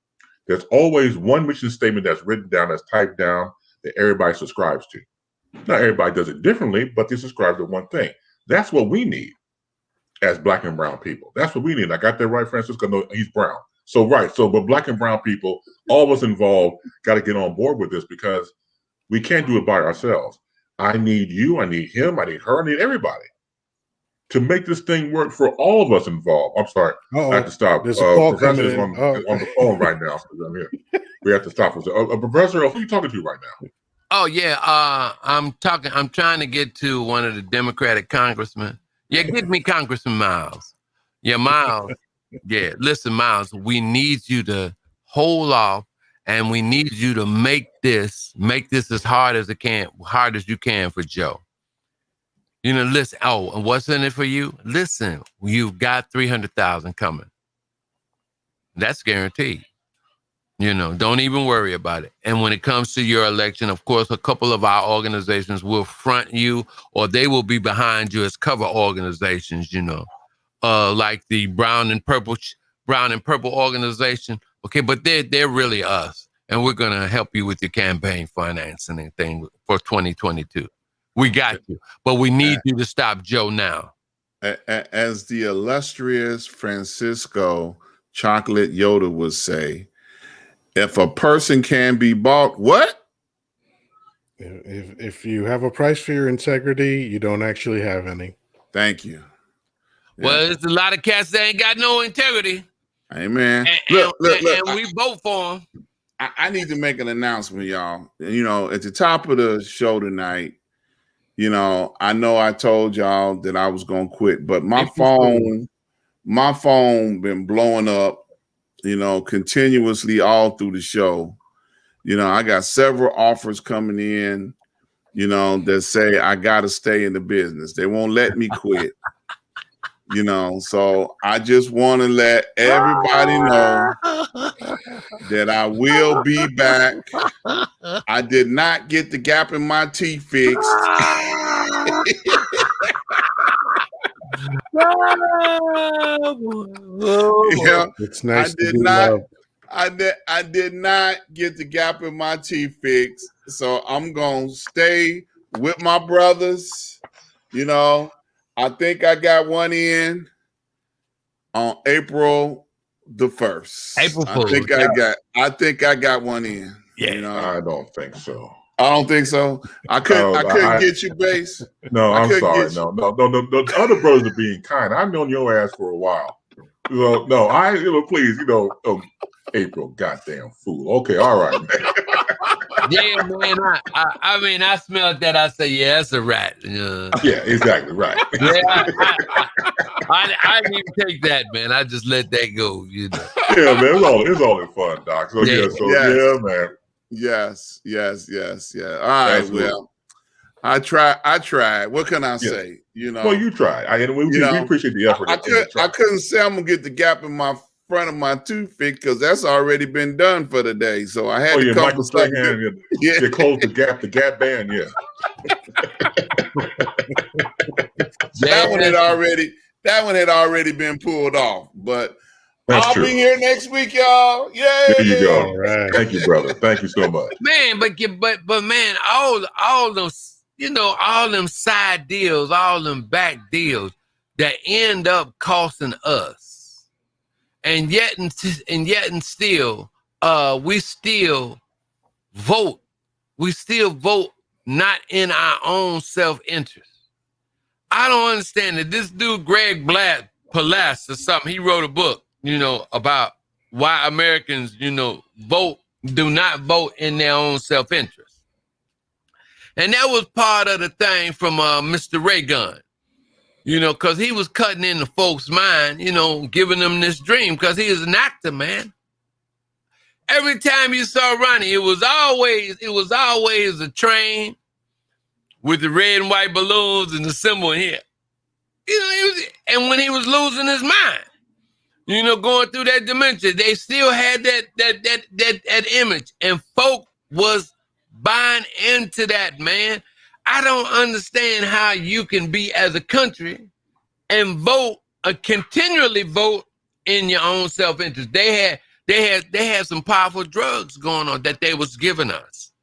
there's always one mission statement that's written down, that's typed down, that everybody subscribes to. Not everybody does it differently, but they subscribe to one thing. That's what we need as Black and brown people. That's what we need. I got that right, Francisco? No, he's brown. So, but Black and brown people, all of us involved, got to get on board with this, because We can't do it by ourselves. I need you. I need him. I need her. I need everybody to make this thing work for all of us involved. I'm sorry. I have to stop. There's a call Professor coming is in. on the phone right now. So I'm here. We have to stop. Professor, who are you talking to right now? Oh yeah, I'm trying to get to one of the Democratic congressmen. Yeah, get me Congressman Miles. Yeah, Miles. Yeah, listen, Miles. We need you to hold off, and we need you to make this as hard as you can for Joe. You know, listen. Oh, and what's in it for you? Listen, you've got 300,000 coming. That's guaranteed. You know, don't even worry about it. And when it comes to your election, of course, a couple of our organizations will front you, or they will be behind you as cover organizations, you know, like the Brown and Purple organization. Okay, but they're really us. And we're going to help you with your campaign financing and thing for 2022. We got you. But we need you to stop Joe now. As the illustrious Francisco Chocolate Yoda would say, if a person can be bought, what? If you have a price for your integrity, you don't actually have any. Thank you. Yeah. Well, there's a lot of cats that ain't got no integrity. Amen. And we vote for them. I need to make an announcement, y'all. You know, at the top of the show tonight, you know I told y'all that I was gonna quit, but my phone been blowing up, you know, continuously all through the show. You know, I got several offers coming in, you know, that say I got to stay in the business. They won't let me quit, you know. So I just want to let everybody know that I will be back. I did not get the gap in my teeth fixed. Yeah, it's nice. I did not get the gap in my teeth fixed, so I'm gonna stay with my brothers. You know, I think I got one in on April the 1st. April Fool's. I think I got one in. Yeah, you know? I don't think so. I don't think so. I couldn't get you, Base. No, I'm sorry. No. The other brothers are being kind. I've known your ass for a while. So, no, please, April, goddamn fool. Okay, all right, man. Yeah, man. I mean, I smelled that. I said, yeah, that's a rat. Yeah, exactly, right. Yeah, I didn't even take that, man. I just let that go, you know. Yeah, man, it's all in fun, Doc. So yeah, man. Yes. All right, absolutely. Well, I tried. What can I say? You know, well, you tried. We appreciate the effort. I couldn't say I'm gonna get the gap in my front of my tooth fixed because that's already been done for the day. So I had to come with you close the gap band, yeah. That one had already been pulled off, but I'll be here next week, y'all. Yeah. There you go. All right. Thank you, brother. Thank you so much. Man, but man, all those, all them side deals, all them back deals that end up costing us. And yet still, we still vote. We still vote not in our own self-interest. I don't understand it. This dude, Greg Palast or something, he wrote a book, about why Americans, do not vote in their own self-interest. And that was part of the thing from Mr. Reagan, because he was cutting into folks' mind, giving them this dream, because he is an actor, man. Every time you saw Ronnie, it was always a train with the red and white balloons and the symbol here. And when he was losing his mind, going through that dimension, they still had that image, and folk was buying into that, man. I don't understand how you can be as a country and continually vote in your own self-interest. They had some powerful drugs going on that they was giving us,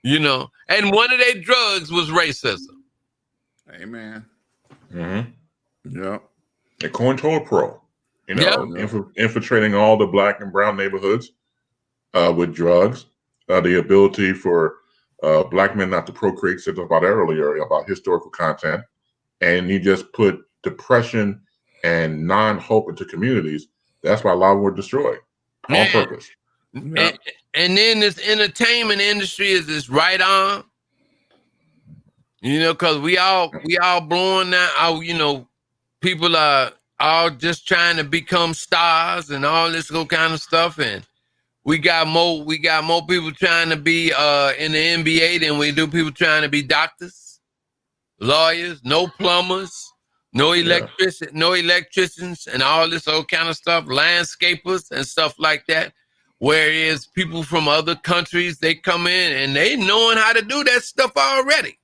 and one of their drugs was racism. Amen. Mm-hmm. Yeah. The COINTELPRO, infiltrating all the black and brown neighborhoods with drugs, the ability for black men not to procreate, said about earlier about historical content, and you just put depression and non-hope into communities. That's why a lot were destroyed on purpose. And then this entertainment industry is this right on. Because we all blowing now. People are all just trying to become stars and all this kind of stuff, and we got more people trying to be in the NBA than we do people trying to be doctors, lawyers, no plumbers, no electricians, and all this old kind of stuff, landscapers and stuff like that. Whereas people from other countries, they come in and they knowing how to do that stuff already.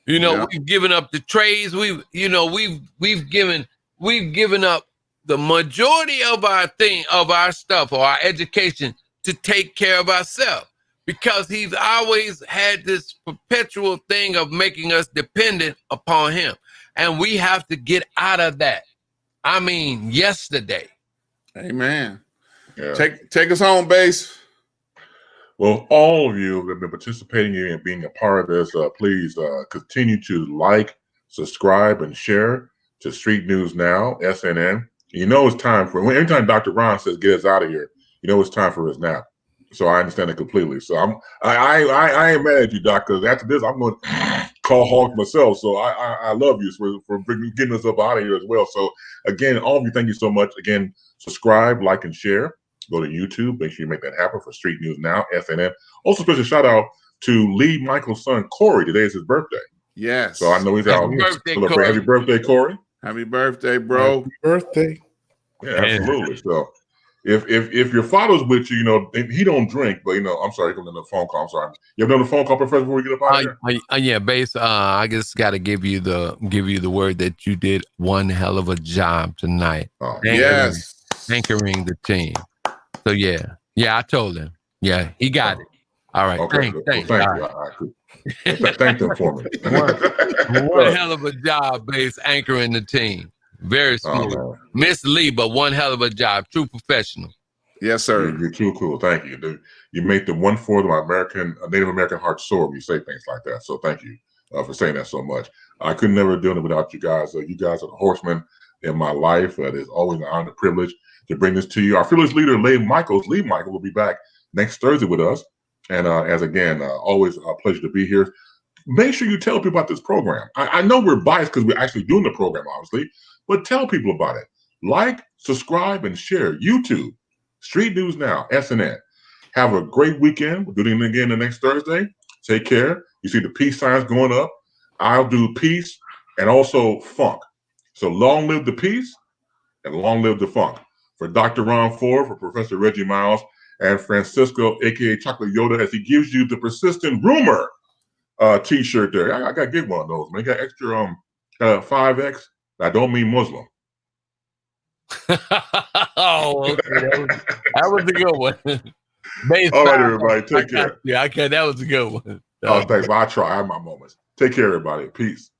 We've given up the trades. We've given up the majority of our stuff or our education to take care of ourselves, because he's always had this perpetual thing of making us dependent upon him. And we have to get out of that. I mean, yesterday. Amen. Yeah. Take us home, Base. Well, all of you have been participating and being a part of this. Please continue to like, subscribe, and share to Street News Now, SNN. It's time for, anytime Dr. Ron says get us out of here, it's time for his nap. So I understand it completely. So I ain't mad at you, Doc, because after this, I'm going to call Hawk myself. So I love you for getting us up out of here as well. So again, all of you, thank you so much. Again, subscribe, like, and share. Go to YouTube. Make sure you make that happen for Street News Now, SNN. Also, special shout out to Lee Michael's son, Corey. Today is his birthday. Yes. So I know he's out. Happy birthday, Corey. Happy birthday, bro. Happy birthday. Yeah, absolutely. So if your father's with you, he don't drink, but I'm sorry, he comes in the phone call. I'm sorry. You ever done the phone call, Professor, before we get up out of here? Yeah, Base. I just got to give you the word that you did one hell of a job tonight. Anchoring the team. So yeah, I told him. Yeah, he got it. All right. Okay. Thanks. Thank you. Thank them for me. One hell of a job, Base, anchoring the team. Very smooth. Miss Lee, but one hell of a job. True professional. Yes, sir. You're too cool. Thank you, dude. You make the 1/4 of my Native American heart soar when you say things like that. So thank you for saying that so much. I could never do it without you guys. You guys are the horsemen in my life. It is always an honor and privilege to bring this to you. Our fearless leader, Lee Michael, will be back next Thursday with us. And always a pleasure to be here. Make sure you tell people about this program. I know we're biased because we're actually doing the program, obviously, but tell people about it. Like, subscribe, and share. YouTube, Street News Now, SNN. Have a great weekend. We'll do it again the next Thursday. Take care. You see the peace signs going up. I'll do peace and also funk. So long live the peace and long live the funk. For Dr. Ron Ford, for Professor Reggie Miles, and Francisco, a.k.a. Chocolate Yoda, as he gives you the persistent rumor T-shirt there. I got to get one of those, man. Got extra 5X. I don't mean Muslim. Oh, okay. That was a good one. All right, everybody. Take care. Yeah, okay. That was a good one. Oh, thanks. Well, I try. I have my moments. Take care, everybody. Peace.